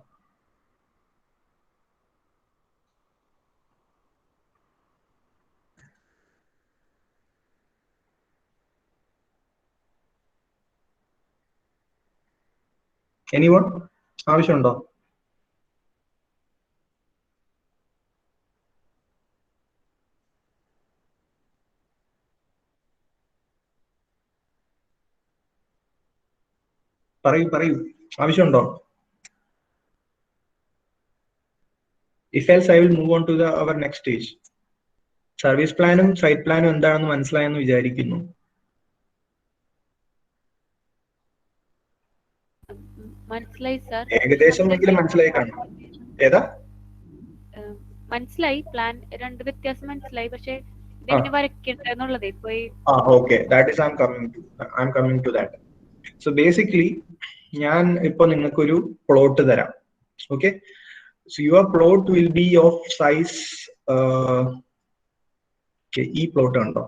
എനിവൺ ആവശ്യമുണ്ടോ? പറയൂ, ആവശ്യമുണ്ടോ? If else I will move on to our next stage. Service പ്ലാനും സൈറ്റ് പ്ലാനും എന്താണെന്ന് മനസ്സിലായെന്ന് വിചാരിക്കുന്നു. മനസ്സിലായി സർ, ഏകദേശം മനസ്സിലായി കാണും. ഏതാ മനസ്സിലായി, പ്ലാൻ രണ്ട് വ്യത്യാസം മനസ്സിലായി. പക്ഷെ ഇതെങ്ങനെ വരയ്ക്കണ്ടെന്നുള്ളത് ഇപ്പൊ okay, that is I am coming to that. So basically ഞാൻ ഇപ്പൊ നിങ്ങൾക്കൊരു പ്ലോട്ട് തരാം. Okay, so your plot will be of size, ഈ പ്ലോട്ട് കണ്ടോ,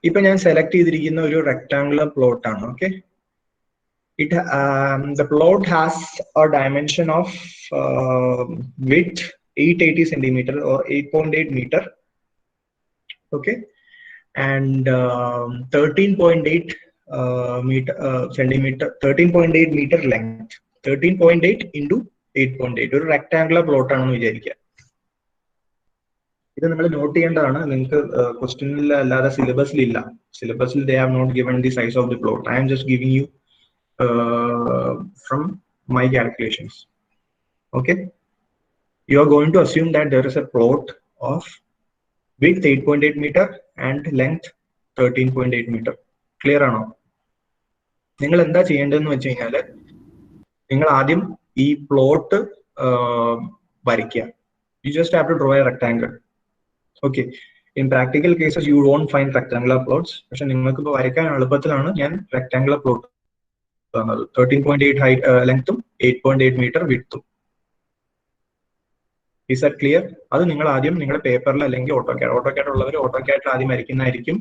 ഇപ്പൊ ഞാൻ സെലക്ട് ചെയ്തിരിക്കുന്ന ഒരു റെക്ടാങ്കുലർ പ്ലോട്ട് ആണ്. Okay, the plot has a dimension of width 880 centimeter or 8.8 meter. Okay, and 13.8 centimeter, 13.8 meter length, 13.8 into 8.8 ഒരു റെക്ടാംഗുലർ പ്ലോട്ട് ആണെന്ന് വിചാരിക്കുക. ഇത് നിങ്ങൾ നോട്ട് ചെയ്യേണ്ടതാണ്. നിങ്ങൾക്ക് ക്വസ്റ്റ്യനിൽ അല്ലാതെ സിലബസിലില്ല. സിലബസിൽ they have not given the size of the plot. I am just giving you from my calculations. Okay, you are going to assume that there is a plot of width 8.8 meter and length 13.8 meter. Clear ആണോ? നിങ്ങൾ എന്താ ചെയ്യേണ്ടതെന്ന് വെച്ച് കഴിഞ്ഞാല് നിങ്ങൾ ആദ്യം ഈ plot വരയ്ക്കുക. You just have to draw a rectangle. Okay, in practical cases you won't find rectangular plots. പക്ഷെ നിങ്ങൾക്ക് ഇപ്പോൾ വരയ്ക്കാൻ എളുപ്പത്തിലാണ് ഞാൻ rectangular plot തന്നത്. 13.8 height ലെങ്ത്തും 8.8 meter widthും. Is that clear? അത് നിങ്ങൾ ആദ്യം നിങ്ങളുടെ പേപ്പറിൽ അല്ലെങ്കിൽ ഓട്ടോക്യാഡ് ഉള്ളവർ ഓട്ടോക്യാഡിൽ ആദ്യം വരയ്ക്കുന്നതായിരിക്കും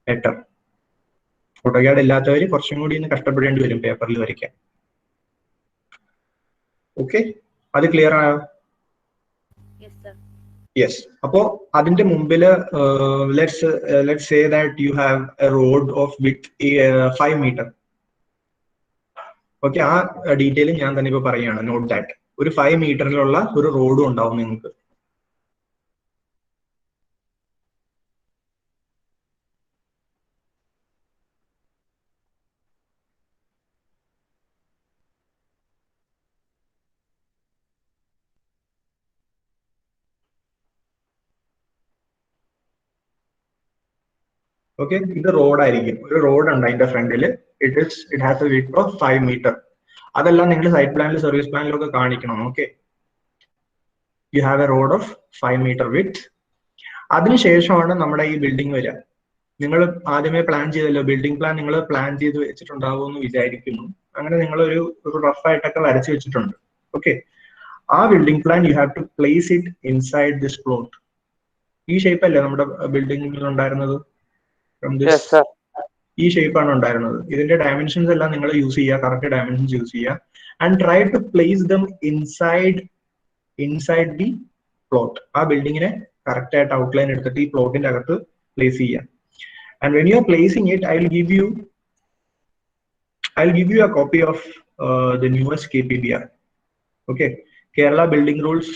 ബെറ്റർ. ഓട്ടോക്യാഡ് ഇല്ലാത്തവർ കുറച്ചും കൂടി ഒന്ന് കഷ്ടപ്പെടേണ്ടി വരും പേപ്പറിൽ വരയ്ക്കാൻ. ഓക്കെ, അത് ക്ലിയർ ആയോ? യെസ്. അപ്പോ അതിന്റെ മുമ്പില് let's say that you have a road of width 5 meter. Okay, ആ ഡീറ്റെയിൽ ഞാൻ തന്നെ ഇപ്പൊ പറയുകയാണ്. നോട്ട് ദാറ്റ് ഒരു 5 മീറ്ററിലുള്ള ഒരു റോഡും ഉണ്ടാവും നിങ്ങൾക്ക്. ഓക്കെ, ഇത് റോഡായിരിക്കും. ഒരു റോഡ് ഉണ്ട് അതിന്റെ ഫ്രണ്ടിൽ. It has a width of 5 metre. അതെല്ലാം നിങ്ങൾ സൈറ്റ് പ്ലാനിൽ സർവീസ് പ്ലാനിലൊക്കെ കാണിക്കണം. Okay, you have a road of 5 metre width. അതിനുശേഷമാണ് നമ്മുടെ ഈ ബിൽഡിംഗ് വരിക. നിങ്ങൾ ആദ്യമേ പ്ലാൻ ചെയ്തല്ലോ, ബിൽഡിംഗ് പ്ലാൻ നിങ്ങൾ പ്ലാൻ ചെയ്ത് വെച്ചിട്ടുണ്ടാവുമെന്ന് വിചാരിക്കുന്നു. അങ്ങനെ നിങ്ങൾ ഒരു റഫ് ആയിട്ടൊക്കെ വരച്ചു വെച്ചിട്ടുണ്ട്. ഓക്കെ, ആ building plan you have to place it inside this plot. ഈ ഷേപ്പ് അല്ലേ നമ്മുടെ ബിൽഡിംഗിൽ ഉണ്ടായിരുന്നത്? ഈ ഷേപ്പാണ് ഉണ്ടായിരുന്നത്. ഇതിന്റെ ഡയമെൻഷൻസ് എല്ലാം നിങ്ങൾ യൂസ് ചെയ്യുക, കറക്റ്റ് ഡയമെൻഷൻസ് യൂസ് ചെയ്യുക, and try to place them inside the plot. ആ ബിൽഡിങ്ങിനെ കറക്റ്റ് ആയിട്ട് ഔട്ട്ലൈൻ എടുത്തിട്ട് ഈ പ്ലോട്ടിന്റെ അകത്ത് പ്ലേസ് ചെയ്യുക. And when you R placing it, I will give you a copy of the newest KPBR. Okay, Kerala Building Rules,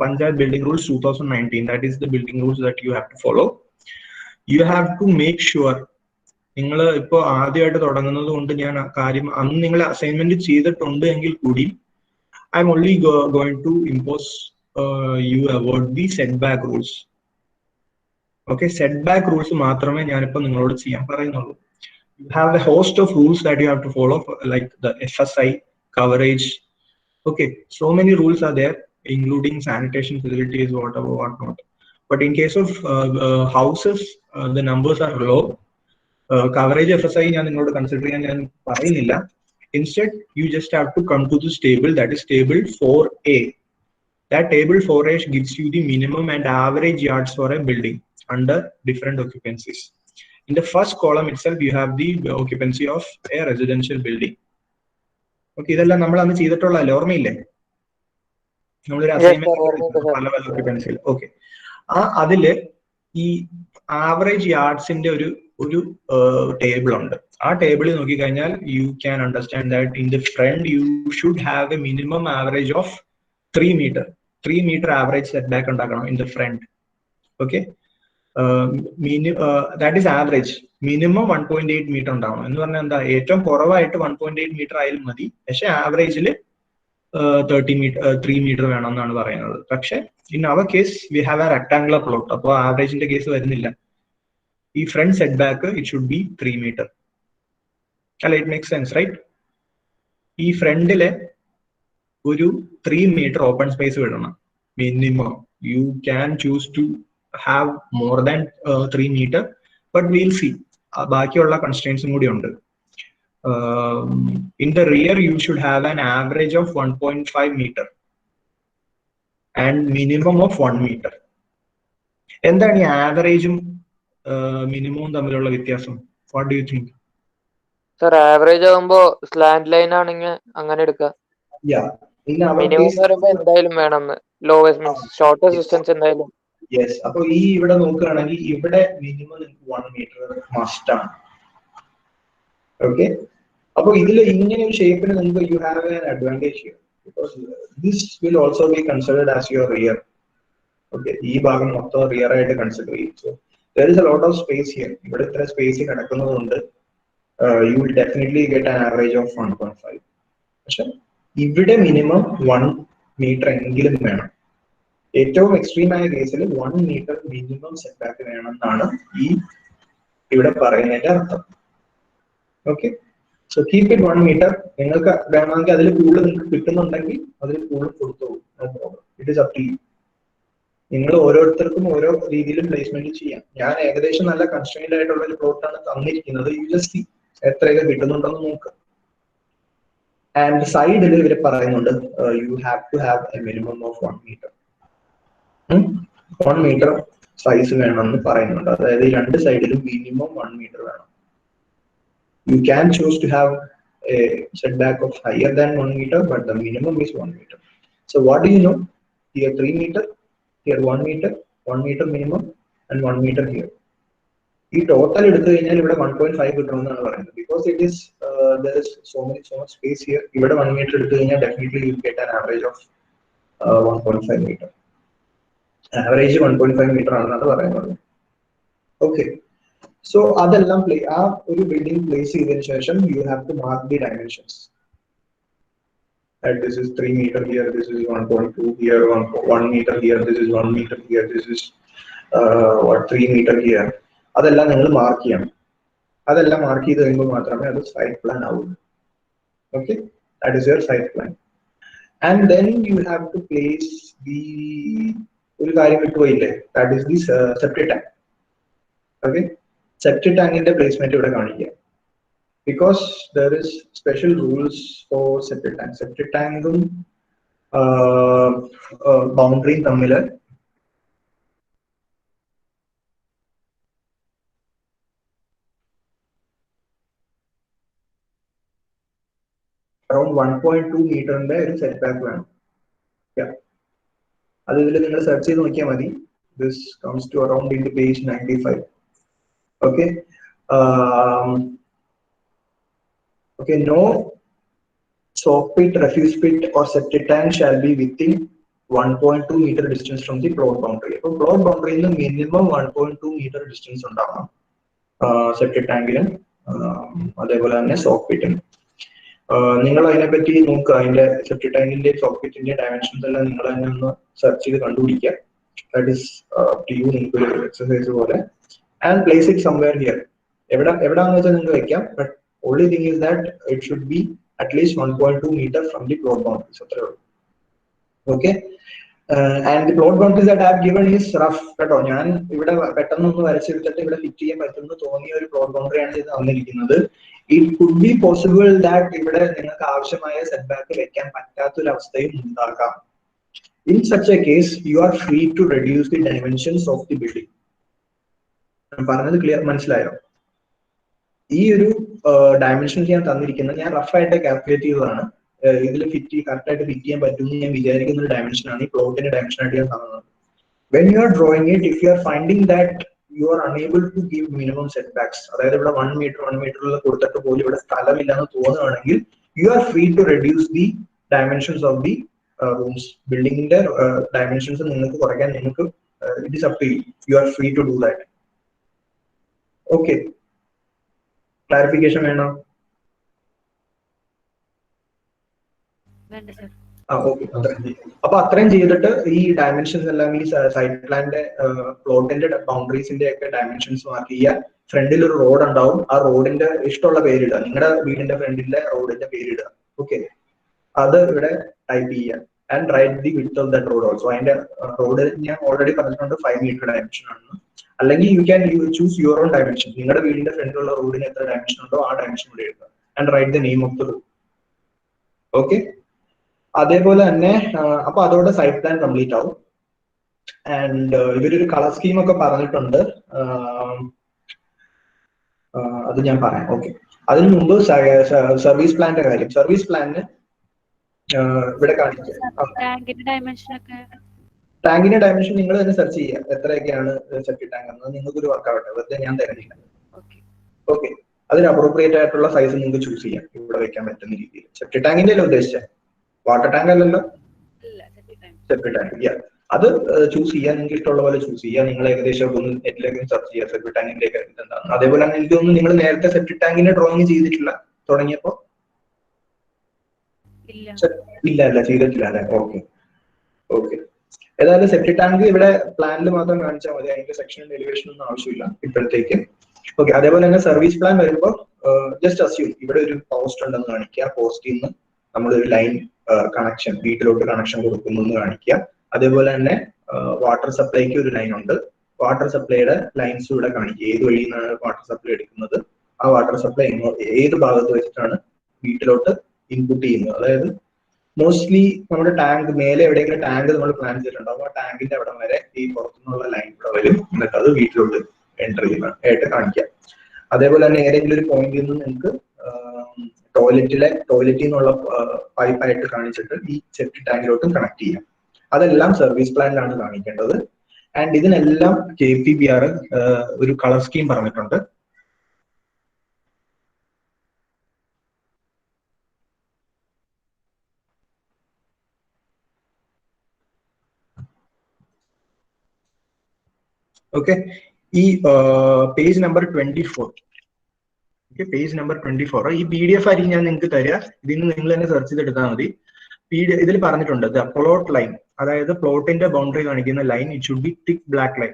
Panchayat Building Rules 2019. That is the building rules that you have to follow. You have to make sure, നിങ്ങൾ ഇപ്പോൾ ആദ്യമായിട്ട് തുടങ്ങുന്നത് കൊണ്ട് ഞാൻ കാര്യം അന്ന് നിങ്ങൾ assignment ചെയ്തിട്ടുണ്ട് എങ്കിൽ കൂടി I'm only going to impose you about the set back rules. Okay, set back rules മാത്രമേ ഞാനിപ്പോൾ നിങ്ങളോട് ചെയ്യാൻ പറയുന്നുള്ളൂ. You have a host of rules that you have to follow, like the FSI, coverage. Okay, so many rules are there, including sanitation facilities, whatever, whatnot. But in case of houses, the numbers are low. Coverage FSI ഞാൻ നിങ്ങളോട് consider ചെയ്യാൻ ഞാൻ പറയുന്നില്ല. Instead, you just have to come to this table, that is table 4A. That table 4A gives you the minimum and average yards for a building under different occupancies. In the first column itself, you have the occupancy of a residential building. Okay, ഇതെല്ലാം നമ്മൾ അന്ന് ചെയ്തിട്ടുള്ളതല്ലേ, ഓർമ്മയില്ലേ? നമ്മളൊരു assignment പല പല occupancy. Okay, അതില് ഈ average യാർഡ്സിന്റെ ഒരു ടേബിൾ ഉണ്ട്. ആ ടേബിളിൽ നോക്കിക്കഴിഞ്ഞാൽ you can understand that in the front you should have a minimum average of 3 metre. 3 metre average set back ഉണ്ടാക്കണം in the front. Okay, that is average. Minimum 1.8 metre ഉണ്ടാവണം. എന്ന് പറഞ്ഞാൽ എന്താ, ഏറ്റവും കുറവായിട്ട് 1.8 മീറ്റർ ആയാലും മതി, പക്ഷെ ആവറേജിൽ 3 മീറ്റർ വേണം എന്നാണ് പറയുന്നത്. പക്ഷെ in our case we have a rectangular plot, അപ്പോൾ ആവറേജിന്റെ കേസ് വരുന്നില്ല. ഈ front set back it should be 3 metre. അല്ല, ഇറ്റ് മേക്സ് സെൻസ്, റൈറ്റ്? ഈ ഫ്രണ്ടിലെ ഒരു 3 മീറ്റർ ഓപ്പൺ സ്പേസ് വിടണം minimum. You can choose to have more than 3 meter, but we'll see. ബാക്കിയുള്ള കൺസ്ട്രെയിൻസും കൂടി ഉണ്ട്. In the rear you should have an average of 1.5 meter and minimum of 1 meter. എന്താണ് ഈ ആവറേജും മിനിമവും തമ്മിലുള്ള വ്യത്യാസം? What do you think? Sir, average ആകുമ്പോ slant line ആണെങ്കിൽ അങ്ങനെ എടുക്കാം. Yeah, in our minimum case പറയുമ്പോ എന്തായാലും വേണം, ലോവസ്റ്റ് മീൻസ് ഷോർട്ടസ്റ്റ് ഡിസ്റ്റൻസ് എന്തായാലും. യെസ്. അപ്പൊ ഈ ഇവിടെ നോക്കുകയാണെങ്കിൽ ഇവിടെ മിനിമം നിങ്ങൾക്ക് 1 മീറ്റർ മസ്റ്റ് ആണ്. ഓക്കെ, അപ്പൊ ഇതിൽ ഇങ്ങനെ ഒരു ഷേപ്പിന് നിങ്ങൾക്ക് you have an advantage here because this will also be considered as your rear. Okay, ഈ ഭാഗം മൊത്തം റിയർ ആയിട്ട് കൺസിഡർ ചെയ്യും. So there is a lot of space here. ഇവിടെ ഇത്ര സ്പേസ് കിടക്കുന്നതുകൊണ്ട് you will definitely get an average of 1.5. പക്ഷെ ഇവിടെ മിനിമം 1 മീറ്റർ എങ്കിലും വേണം. ഏറ്റവും എക്സ്ട്രീം ആയ കേസിൽ 1 മീറ്റർ മിനിമം സെറ്റ് ബാക്ക് വേണം എന്നാണ് ഈ ഇവിടെ പറയുന്നതിന്റെ അർത്ഥം. Okay, so keep it 1 metre. നിങ്ങൾക്ക് വേണമെങ്കിൽ അതിൽ കൂടുതൽ നിങ്ങൾക്ക് കിട്ടുന്നുണ്ടെങ്കിൽ അതിൽ കൂടുതൽ കൊടുത്തോളൂ, no problem. It is up to you. നിങ്ങൾ ഓരോരുത്തർക്കും ഓരോ രീതിയിലും പ്ലേസ്മെന്റ് ചെയ്യാം. ഞാൻ ഏകദേശം നല്ല കൺസ്ട്രെയിൻഡ് ആയിട്ടുള്ള ഒരു പ്ലോട്ടാണ് തന്നിരിക്കുന്നത്. യു ജസ്റ്റ് സീ എത്രയൊക്കെ കിട്ടുന്നുണ്ടെന്ന് നോക്കുക. ആൻഡ് സൈഡിൽ ഇവർ പറയുന്നുണ്ട് you have to have a minimum of 1 metre. 1 metre size വേണമെന്ന് പറയുന്നുണ്ട്. അതായത് ഈ രണ്ട് സൈഡിലും മിനിമം 1 മീറ്റർ വേണം. You can choose to have a setback of higher than 1 meter, but the minimum is 1 meter. So what do you know? Here 3 meter, here 1 meter, 1 meter minimum, and 1 meter here. ഈ total എടുത്തു കഴിഞ്ഞാൽ ഇവിടെ 1.5 കിട്ടണമെന്നാണ് പറയുന്നത്. Because it is there is so much space here. ഇവിടെ 1 meter എടുത്തു കഴിഞ്ഞാൽ definitely you get an average of 1.5 meter. Average 1.5 meter ആണെന്നാണ് പറയുന്നത്. Okay. So അതെല്ലാം ആ ഒരു ബിൽഡിംഗ് പ്ലേസ് ചെയ്തതിനു ശേഷം you have to mark the dimensions. This is 3 meter here, this is 1.2 here, 1 meter here, this is 1 meter here, this is 3 meter here. അതെല്ലാം നിങ്ങൾ mark ചെയ്യണം. അതെല്ലാം മാർക്ക് ചെയ്ത് കഴിയുമ്പോൾ മാത്രമേ അത് സൈറ്റ് പ്ലാൻ ആവുള്ളൂ. Okay, that is your site plan. And then you have to place the ഒരു കാര്യം വിട്ടുപോയില്ലേ, that is the septic tank. Okay, septic ടാങ്കിന്റെ പ്ലേസ്മെന്റ് ഇവിടെ കാണിക്കുക. Because there is special rules for septic tank. Septic ടാങ്കും ബൗണ്ടറിയും തമ്മിൽ അറൌണ്ട് 1.2 മീറ്ററിന്റെ ഒരു സെറ്റ് ബാക്ക് വേണം. അത് ഇതിൽ നിങ്ങൾ സെർച്ച് ചെയ്ത് നോക്കിയാൽ മതി. This comes to around in page 95. Okay. Okay, no soak pit, refuse pit or septic tank shall be within 1.2 meter distance from the plot boundary. So plot boundary in the minimum 1.2 meter distance ഉണ്ടാവണം septic ടാങ്കിലും അതേപോലെ തന്നെ soak പിറ്റും. നിങ്ങൾ അതിനെപ്പറ്റി നോക്കുക. അതിന്റെ septic ടാങ്കിന്റെ soak പിറ്റിന്റെ dimensions എല്ലാം നിങ്ങൾ തന്നെ ഒന്ന് സെർച്ച് ചെയ്ത് കണ്ടുപിടിക്കുക. That is to you. നിങ്ങൾക്ക് ഒരു എക്സസൈസ് പോലെ. And place it somewhere here. എവിടാന്ന് വെച്ചാൽ നിങ്ങൾക്ക് വെക്കാം. But only thing is that it should be at least 1.2 meter from the plot boundaries. Okay. And the plot boundaries that I have given is rough. കേട്ടോ, ഞാൻ ഇവിടെ പെട്ടെന്നൊന്ന് വരച്ചെടുത്തിട്ട് ഇവിടെ fit ചെയ്യാൻ പറ്റുന്ന തോന്നിയ ഒരു പ്ലോട്ട് ബൗണ്ടറി ആണ് ഇത് തന്നിരിക്കുന്നത്. It could be possible that ഇവിടെ നിങ്ങൾക്ക് ആവശ്യമായ സെറ്റ് ബാക്ക് വെക്കാൻ പറ്റാത്തൊരു അവസ്ഥയും ഉണ്ടാകാം. In such a case, you are free to reduce the dimensions of the building. പറഞ്ഞത് ക്ലിയർ മനസ്സിലായോ? ഈ ഒരു ഡയമെൻഷൻസ് ഞാൻ തന്നിരിക്കുന്നത് ഞാൻ റഫായിട്ട് കാൽക്കുലേറ്റ് ചെയ്തതാണ്. ഇതിൽ കറക്റ്റ് ആയിട്ട് ഫിറ്റ് ചെയ്യാൻ പറ്റുമെന്ന് ഞാൻ വിചാരിക്കുന്ന ഒരു ഡയമെൻഷനാണ് ഈ പ്ലോട്ടിന്റെ ഡയമെൻഷൻ ആയിട്ട് ഞാൻ തന്നത്. When you are drawing it, if you are finding that you are unable to give minimum set backs, അതായത് ഇവിടെ 1 മീറ്ററിൽ കൊടുത്തിട്ട് പോലും ഇവിടെ സ്ഥലമില്ലെന്ന് തോന്നുകയാണെങ്കിൽ you are free to reduce the dimensions of the rooms. ബിൽഡിംഗിന്റെ ഡയമെൻഷൻസ് നിങ്ങൾക്ക് കുറയ്ക്കാൻ നിങ്ങൾക്ക് it is up to you. You are free to do that. Okay, clarification വേണോ? ഓക്കെ, അപ്പൊ അത്രയും ചെയ്തിട്ട് ഈ ഡയമെൻഷൻസ് എല്ലാം ഈ സൈറ്റ് പ്ലാന്റെ പ്ലോട്ടിന്റെ ബൗണ്ടറീസിന്റെ ഒക്കെ ഡയമെൻഷൻസ് മാർക്ക് ചെയ്യുക. ഫ്രണ്ടിൽ ഒരു റോഡ് ഉണ്ടാവും. ആ റോഡിന്റെ ഇഷ്ടമുള്ള പേരിടുക. നിങ്ങളുടെ വീടിന്റെ ഫ്രണ്ടിലെ റോഡിന്റെ പേരിടുക. ഓക്കെ, അത് ഇവിടെ ടൈപ്പ് ചെയ്യുക. And write the width of that road also. അതിന്റെ റോഡ് ഞാൻ ഓൾറെഡി പറഞ്ഞിട്ടുണ്ട് 5 മീറ്റർ ഡയമെൻഷൻ ആണെന്ന്. അല്ലെങ്കിൽ you can choose your own dimension. നിങ്ങളുടെ വീടിന്റെ ഫ്രണ്ടിലുള്ള റോഡിന് എത്ര ഡയമെൻഷൻ ഉണ്ടോ ആ ഡയമെൻഷൻ ഇവിടെ എഴുതുക. And write the name of the road. Okay, അതേപോലെ തന്നെ അപ്പൊ അതോടെ സൈറ്റ് പ്ലാൻ കംപ്ലീറ്റ് ആവും. ആൻഡ് ഇവരൊരു കളർ സ്കീം ഒക്കെ പറഞ്ഞിട്ടുണ്ട്. അത് ഞാൻ പറയാം. ഓക്കെ, അതിനു മുമ്പ് സർവീസ് പ്ലാന്റെ കാര്യം. സർവീസ് പ്ലാനിന് ഇവിടെ കാണിക്കാം. ടാങ്കിന്റെ ഡയമെൻഷൻ നിങ്ങൾ തന്നെ സെർച്ച് ചെയ്യുക, എത്രയൊക്കെയാണ് സെപ്റ്റിക് ടാങ്ക് എന്ന് നിങ്ങൾക്ക് ഒരു വർക്ക് ആവട്ടെ, വെറുതെ ഞാൻ തരുന്നില്ല. ഓക്കെ, അതിന് അപ്രോപ്രിയേറ്റ് ആയിട്ടുള്ള സൈസ് നിങ്ങൾക്ക് ചൂസ് ചെയ്യാം ഇവിടെ വെക്കാൻ പറ്റുന്ന രീതിയിൽ. സെപ്റ്റിക് ടാങ്കിന്റെ അല്ലേ ഉദ്ദേശിച്ചത്, വാട്ടർ ടാങ്ക് അല്ലല്ലോ? സെപ്റ്റിക് ടാങ്ക്, അത് ചൂസ് ചെയ്യാൻ നിങ്ങൾക്ക് ഇഷ്ടമുള്ള പോലെ ചൂസ് ചെയ്യാം. നിങ്ങൾ ഏകദേശം ഒന്ന് നെറ്റിലേക്ക് സെർച്ച് ചെയ്യുക സെപ്റ്റിക് ടാങ്കിന്റെ എന്താണ്. അതേപോലെ തന്നെ എനിക്ക് തോന്നുന്നു നിങ്ങൾ നേരത്തെ സെപ്റ്റിക് ടാങ്കിന്റെ ഡ്രോയിങ് ചെയ്തിട്ടില്ല തുടങ്ങിയപ്പോ? ഇല്ല ചെയ്തിട്ടില്ല അല്ലെ? ഓക്കെ. ഏതായാലും സെപ്റ്റിക് ടാങ്ക് ഇവിടെ പ്ലാനിൽ മാത്രം കാണിച്ചാൽ മതി, അതിന്റെ സെക്ഷനും എലിവേഷൻ ഒന്നും ആവശ്യമില്ല ഇപ്പോഴത്തേക്ക്. ഓക്കെ, അതേപോലെ തന്നെ സർവീസ് പ്ലാൻ വരുമ്പോൾ ജസ്റ്റ് അസ്യൂം ഇവിടെ ഒരു പോസ്റ്റ് ഉണ്ടെന്ന് കാണിക്കുക, പോസ്റ്റിൽ നിന്ന് നമ്മളൊരു ലൈൻ കണക്ഷൻ വീട്ടിലോട്ട് കണക്ഷൻ കൊടുക്കുന്നു എന്ന് കാണിക്കുക. അതേപോലെ തന്നെ വാട്ടർ സപ്ലൈക്ക് ഒരു ലൈൻ ഉണ്ട്, വാട്ടർ സപ്ലൈയുടെ ലൈൻസ് ഇവിടെ കാണിക്കുക, ഏത് വഴിയിൽ നിന്നാണ് വാട്ടർ സപ്ലൈ എടുക്കുന്നത്, ആ വാട്ടർ സപ്ലൈ ഏത് ഭാഗത്ത് വെച്ചിട്ടാണ് വീട്ടിലോട്ട് ഇൻപുട്ട് ചെയ്യുന്നത്. അതായത് മോസ്റ്റ്ലി നമ്മുടെ ടാങ്ക് മേലെ എവിടെയെങ്കിലും ടാങ്ക് നമ്മൾ പ്ലാൻ ചെയ്തിട്ടുണ്ടാവും, ആ ടാങ്കിന്റെ അവിടെ വരെ ഈ പുറത്തുനിന്നുള്ള ലൈൻ ഇവിടെ വരും, എന്നിട്ട് അത് വീട്ടിലോട്ട് എൻ്റർ ചെയ്യുന്നതായിട്ട് കാണിക്കാം. അതേപോലെ തന്നെ ഏതെങ്കിലും ഒരു പോയിന്റിൽ നിന്ന് നിങ്ങൾക്ക് ടോയ്ലറ്റിൽ നിന്നുള്ള പൈപ്പായിട്ട് കാണിച്ചിട്ട് ഈ സെപ്റ്റിക് ടാങ്കിലോട്ടും കണക്ട് ചെയ്യാം. അതെല്ലാം സർവീസ് പ്ലാനിലാണ് കാണിക്കേണ്ടത്. ആൻഡ് ഇതിനെല്ലാം KPBR ഒരു കളർ സ്കീം പറഞ്ഞിട്ടുണ്ട്. ഓക്കെ, ഈ പേജ് നമ്പർ 24, പേജ് നമ്പർ 24 ഈ PDF ആയിരിക്കും ഞാൻ നിങ്ങൾക്ക് തരിക. ഇതിന് നിങ്ങൾ തന്നെ സെർച്ച് ചെയ്തെടുത്താൽ മതി. ഇതിൽ പറഞ്ഞിട്ടുണ്ട് ദ പ്ലോട്ട് ലൈൻ, അതായത് പ്ലോട്ടിന്റെ ബൗണ്ടറി കാണിക്കുന്ന line it should B thick black line.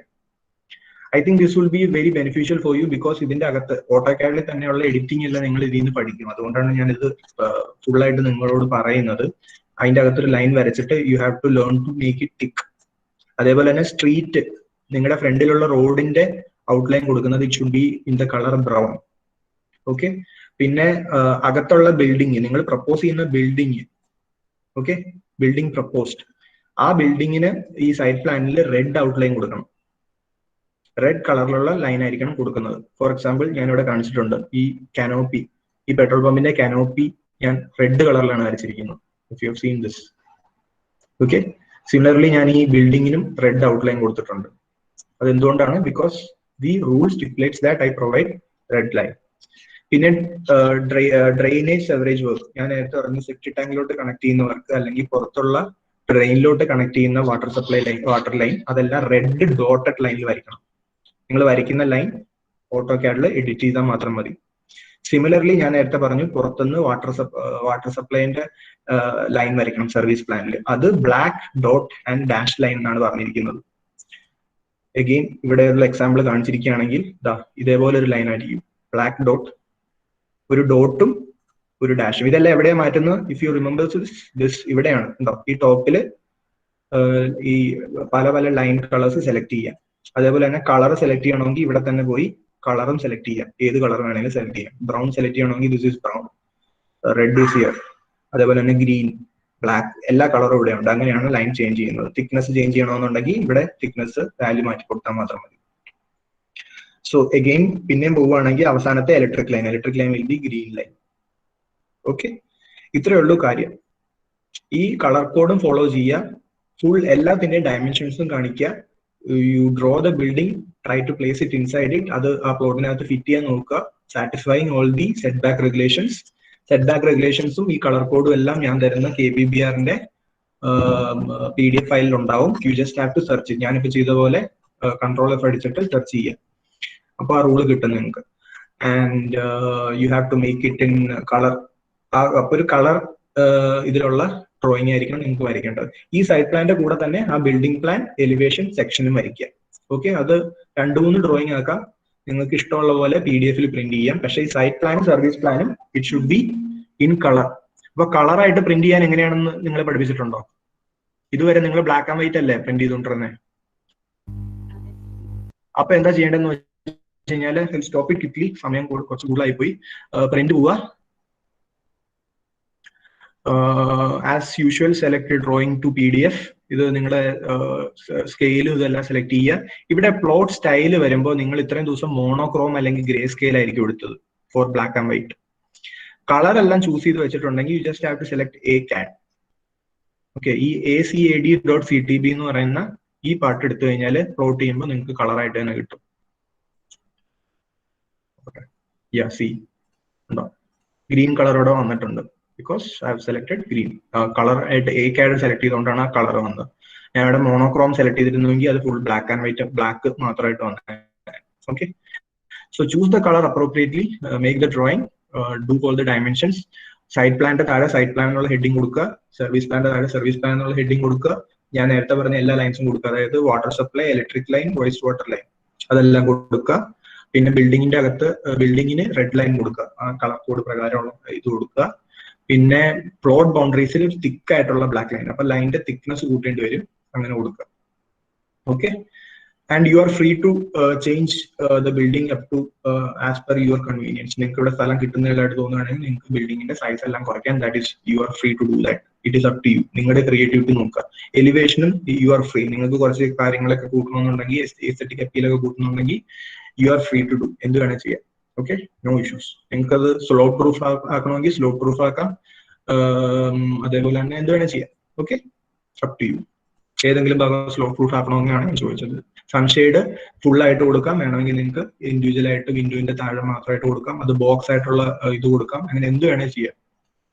I think this will be very beneficial for you, because ഇതിന്റെ അകത്ത് ഓട്ടോകാഡിൽ തന്നെയുള്ള എഡിറ്റിംഗ് എല്ലാം നിങ്ങൾ ഇതിൽ നിന്ന് പഠിക്കും. അതുകൊണ്ടാണ് ഞാൻ ഇത് ഫുള്ളായിട്ട് നിങ്ങളോട് പറയുന്നത്. അതിന്റെ അകത്തൊരു ലൈൻ വരച്ചിട്ട് you have to learn to make it thick. അതേപോലെ തന്നെ സ്ട്രീറ്റ്, നിങ്ങളുടെ ഫ്രണ്ടിലുള്ള റോഡിന്റെ ഔട്ട്ലൈൻ കൊടുക്കുന്നത് it should be in the colour brown. Okay, പിന്നെ അകത്തുള്ള ബിൽഡിങ്, നിങ്ങൾ പ്രപ്പോസ് ചെയ്യുന്ന ബിൽഡിങ്, ഓക്കെ, ബിൽഡിംഗ് പ്രപ്പോസ്ഡ്, ആ ബിൽഡിങ്ങിന് ഈ സൈറ്റ് പ്ലാനിൽ റെഡ് ഔട്ട്ലൈൻ കൊടുക്കണം, റെഡ് കളറിലുള്ള ലൈൻ ആയിരിക്കണം കൊടുക്കുന്നത്. ഫോർ എക്സാമ്പിൾ ഞാൻ ഇവിടെ കാണിച്ചിട്ടുണ്ട്, ഈ കാനോപ്പി, ഈ പെട്രോൾ പമ്പിന്റെ കാനോപ്പി ഞാൻ റെഡ് കളറിലാണ് വരച്ചിരിക്കുന്നത്. If you have seen this. Okay, similarly ഞാൻ ഈ ബിൽഡിങ്ങിനും റെഡ് ഔട്ട്ലൈൻ കൊടുത്തിട്ടുണ്ട്. അതെന്തുകൊണ്ടാണ്? Because the rule stipulates that I provide red line. പിന്നെ ഡ്രെയിനേജ് സെവറേജ് വർക്ക്, ഞാൻ നേരത്തെ പറഞ്ഞു സെപ്റ്റിക് ടാങ്കിലോട്ട് കണക്ട് ചെയ്യുന്ന വർക്ക് അല്ലെങ്കിൽ പുറത്തുള്ള ഡ്രെയിനിലോട്ട് കണക്ട് ചെയ്യുന്ന water supply line, water line, അതെല്ലാം റെഡ് ഡോട്ടഡ് ലൈനിൽ വരയ്ക്കണം. നിങ്ങൾ വരയ്ക്കുന്ന ലൈൻ ഓട്ടോകാഡിൽ എഡിറ്റ് ചെയ്താൽ മാത്രം മതി. സിമിലർലി ഞാൻ നേരത്തെ പറഞ്ഞു പുറത്തുനിന്ന് വാട്ടർ സപ്ലൈന്റെ ലൈൻ വരയ്ക്കണം സർവീസ് പ്ലാനിൽ, അത് black dot and dash line എന്നാണ് പറഞ്ഞിരിക്കുന്നത്. അഗെയിൻ ഇവിടെയുള്ള എക്സാമ്പിൾ കാണിച്ചിരിക്കുകയാണെങ്കിൽ ഇതേപോലെ ഒരു ലൈൻ ആയിരിക്കും, ബ്ലാക്ക് ഡോട്ട്, ഒരു ഡോട്ടും ഒരു ഡാഷും. ഇതെല്ലാം എവിടെയാണ് മാറ്റുന്നത്? ഇഫ് യു റിമെമ്പർ ദിസ്, ഇവിടെയാണ് ഉണ്ടോ, ഈ ടോപ്പിൽ ഈ പല പല ലൈൻ കളേഴ്സ് സെലക്ട് ചെയ്യാം. അതേപോലെ തന്നെ കളർ സെലക്ട് ചെയ്യണമെങ്കിൽ ഇവിടെ തന്നെ പോയി കളറും സെലക്ട് ചെയ്യാം, ഏത് കളർ വേണമെങ്കിലും സെലക്ട് ചെയ്യാം. ബ്രൗൺ സെലക്ട് ചെയ്യണമെങ്കിൽ this is brown, red is here, അതേപോലെ തന്നെ ഗ്രീൻ, ബ്ലാക്ക്, എല്ലാ കളറും ഇവിടെ ഉണ്ട്. അങ്ങനെയാണ് ലൈൻ ചേഞ്ച് ചെയ്യുന്നത്. തിക്നെസ് ചേഞ്ച് ചെയ്യണമെന്നുണ്ടെങ്കിൽ ഇവിടെ തിക്നെസ് വാല്യൂ മാറ്റി കൊടുത്താൽ മാത്രം മതി. സോ അഗെയിൻ പിന്നെയും പോവുകയാണെങ്കിൽ അവസാനത്തെ electric line will be green line. Okay, ഇത്രയേ ഉള്ളൂ കാര്യം. ഈ കളർ കോഡും ഫോളോ ചെയ്യുക, ഫുൾ എല്ലാത്തിന്റെയും ഡയമെൻഷൻസും കാണിക്കുക. You draw the building, try to place it inside it, അത് ആ പ്ലോട്ടിനകത്ത് ഫിറ്റ് ചെയ്യാൻ നോക്കുക, satisfying all the set back regulations. Set back റെഗുലേഷൻസും ഈ കളർ കോഡും എല്ലാം ഞാൻ തരുന്ന KPBRന്റെ PDF ഫയലിൽ ഉണ്ടാവും. You just have to search. ഞാനിപ്പോ ചെയ്ത പോലെ കൺട്രോൾ F അടിച്ചിട്ട് സെർച്ച് ചെയ്യാം, അപ്പൊ ആ റൂള് കിട്ടും നിങ്ങൾക്ക്. And you have to make it in colour. അപ്പൊ ഒരു കളർ ഇതിലുള്ള ഡ്രോയിങ് ആയിരിക്കണം നിങ്ങൾക്ക് വരയ്ക്കേണ്ടത്. ഈ സൈറ്റ് പ്ലാന്റെ കൂടെ തന്നെ ആ ബിൽഡിംഗ് പ്ലാൻ, എലിവേഷൻ സെക്ഷനും വരയ്ക്കുക. ഓക്കെ, അത് 2-3 ഡ്രോയിങ് ആക്കാം, നിങ്ങൾക്ക് ഇഷ്ടമുള്ള പോലെ PDF പ്രിന്റ് ചെയ്യാം. പക്ഷേ ഈ സൈറ്റ് പ്ലാനും സർവീസ് പ്ലാനും it should be in colour. അപ്പൊ കളറായിട്ട് പ്രിന്റ് ചെയ്യാൻ എങ്ങനെയാണെന്ന് നിങ്ങളെ പഠിപ്പിച്ചിട്ടുണ്ടോ? ഇതുവരെ നിങ്ങൾ ബ്ലാക്ക് ആൻഡ് വൈറ്റ് അല്ലേ പ്രിന്റ് ചെയ്തുകൊണ്ടിരുന്നത്? അപ്പൊ എന്താ ചെയ്യേണ്ടതെന്ന് വെച്ച് കഴിഞ്ഞാൽ സ്റ്റോപ്പ് ഇറ്റ് ക്വിക്ലി, സമയം കുറച്ച് കൂടുതലായി പോയി. പ്രിന്റ് പോവുക, as usual select drawing to PDF. ഇത് നിങ്ങളുടെ സ്കെയിലും ഇതെല്ലാം സെലക്ട് ചെയ്യുക. ഇവിടെ പ്ലോട്ട് സ്റ്റൈല് വരുമ്പോൾ നിങ്ങൾ ഇത്രയും ദിവസം മോണോക്രോം അല്ലെങ്കിൽ ഗ്രേ സ്കെയിൽ ആയിരിക്കും എടുത്തത് for black and white. Colour എല്ലാം ചൂസ് ചെയ്ത് വെച്ചിട്ടുണ്ടെങ്കിൽ you just have to select ACAD. Okay, ഈ ACAD.CTB എന്ന് പറയുന്ന ഈ പാർട്ട് എടുത്തു കഴിഞ്ഞാൽ പ്ലോട്ട് ചെയ്യുമ്പോൾ നിങ്ങൾക്ക് കളറായിട്ട് തന്നെ കിട്ടും. സി ഉണ്ടോ, ഗ്രീൻ കളറോടെ വന്നിട്ടുണ്ട്. Because I have selected green colour ആയിട്ട് ACAD സെലക്ട് ചെയ്തുകൊണ്ടാണ് ആ കളർ വന്നത്. ഞാൻ ഇവിടെ മോണോക്രോം സെലക്ട് ചെയ്തിരുന്നെങ്കിൽ അത് full black and white, black മാത്രമായിട്ട് വന്നത്. Okay, so choose the colour appropriately, make the drawing, do all the dimensions. Side പ്ലാന്റെ താഴെ സൈഡ് പ്ലാൻ എന്നുള്ള ഹെഡിങ് കൊടുക്കുക, സർവീസ് പ്ലാന്റെ താഴെ സർവീസ് പ്ലാൻ എന്നുള്ള ഹെഡിങ് കൊടുക്കുക. ഞാൻ നേരത്തെ പറഞ്ഞ എല്ലാ ലൈൻസും കൊടുക്കുക, അതായത് water supply, electric line, waste water line, അതെല്ലാം കൊടുക്കുക. പിന്നെ ബിൽഡിങ്ങിന്റെ അകത്ത് ബിൽഡിങ്ങിന് റെഡ് ലൈൻ കൊടുക്കുക, ആ കളർ കോഡ് പ്രകാരമുള്ള ഇത് കൊടുക്കുക. പിന്നെ പ്ലോട്ട് ബൗണ്ടറീസിൽ തിക്ക് ആയിട്ടുള്ള ബ്ലാക്ക് ലൈൻ, അപ്പൊ ലൈനിന്റെ തിക്നെസ് കൂട്ടേണ്ടി വരും, അങ്ങനെ കൊടുക്കുക. Okay, and you are free to change the building up to as per your convenience. നിങ്ങൾക്ക് ഇവിടെ സ്ഥലം കിട്ടുന്നതായിട്ട് തോന്നുകയാണെങ്കിൽ നിങ്ങൾക്ക് ബിൽഡിങ്ങിന്റെ സൈസ് എല്ലാം കുറയ്ക്കാൻ, that is you are free to do that. It is up to you, നിങ്ങളുടെ ക്രിയേറ്റിവിറ്റി നോക്കുക. എലിവേഷനും യു ആർ ഫ്രീ, നിങ്ങൾക്ക് കുറച്ച് കാര്യങ്ങളൊക്കെ കൂട്ടണമെന്നുണ്ടെങ്കിൽ, എസ്തെറ്റിക് അപ്പീലൊക്കെ കൂട്ടണമെന്നുണ്ടെങ്കിൽ you are free to do, എന്ത് വേണേൽ ചെയ്യാം. Okay, no issues. നിങ്ങൾക്ക് അത് സ്ലോപ്പ് പ്രൂഫ് ആക്കണമെങ്കിൽ സ്ലോപ്പ് പ്രൂഫ് ആക്കാം, അതേപോലെ തന്നെ എന്ത് വേണേൽ ചെയ്യാം. Okay, up to you. ഏതെങ്കിലും ഭാഗം സ്ലോപ്പ് പ്രൂഫ് ആക്കണമെന്നാണ് ഞാൻ ചോദിച്ചത്. സൺഷെയ്ഡ് ഫുൾ ആയിട്ട് കൊടുക്കാം, വേണമെങ്കിൽ നിങ്ങൾക്ക് ഇൻഡിവിജ്വൽ ആയിട്ട് വിൻഡോന്റെ താഴെ മാത്രമായിട്ട് കൊടുക്കാം, അത് ബോക്സ് ആയിട്ടുള്ള ഇത് കൊടുക്കാം, അങ്ങനെ എന്ത് വേണേൽ ചെയ്യാം.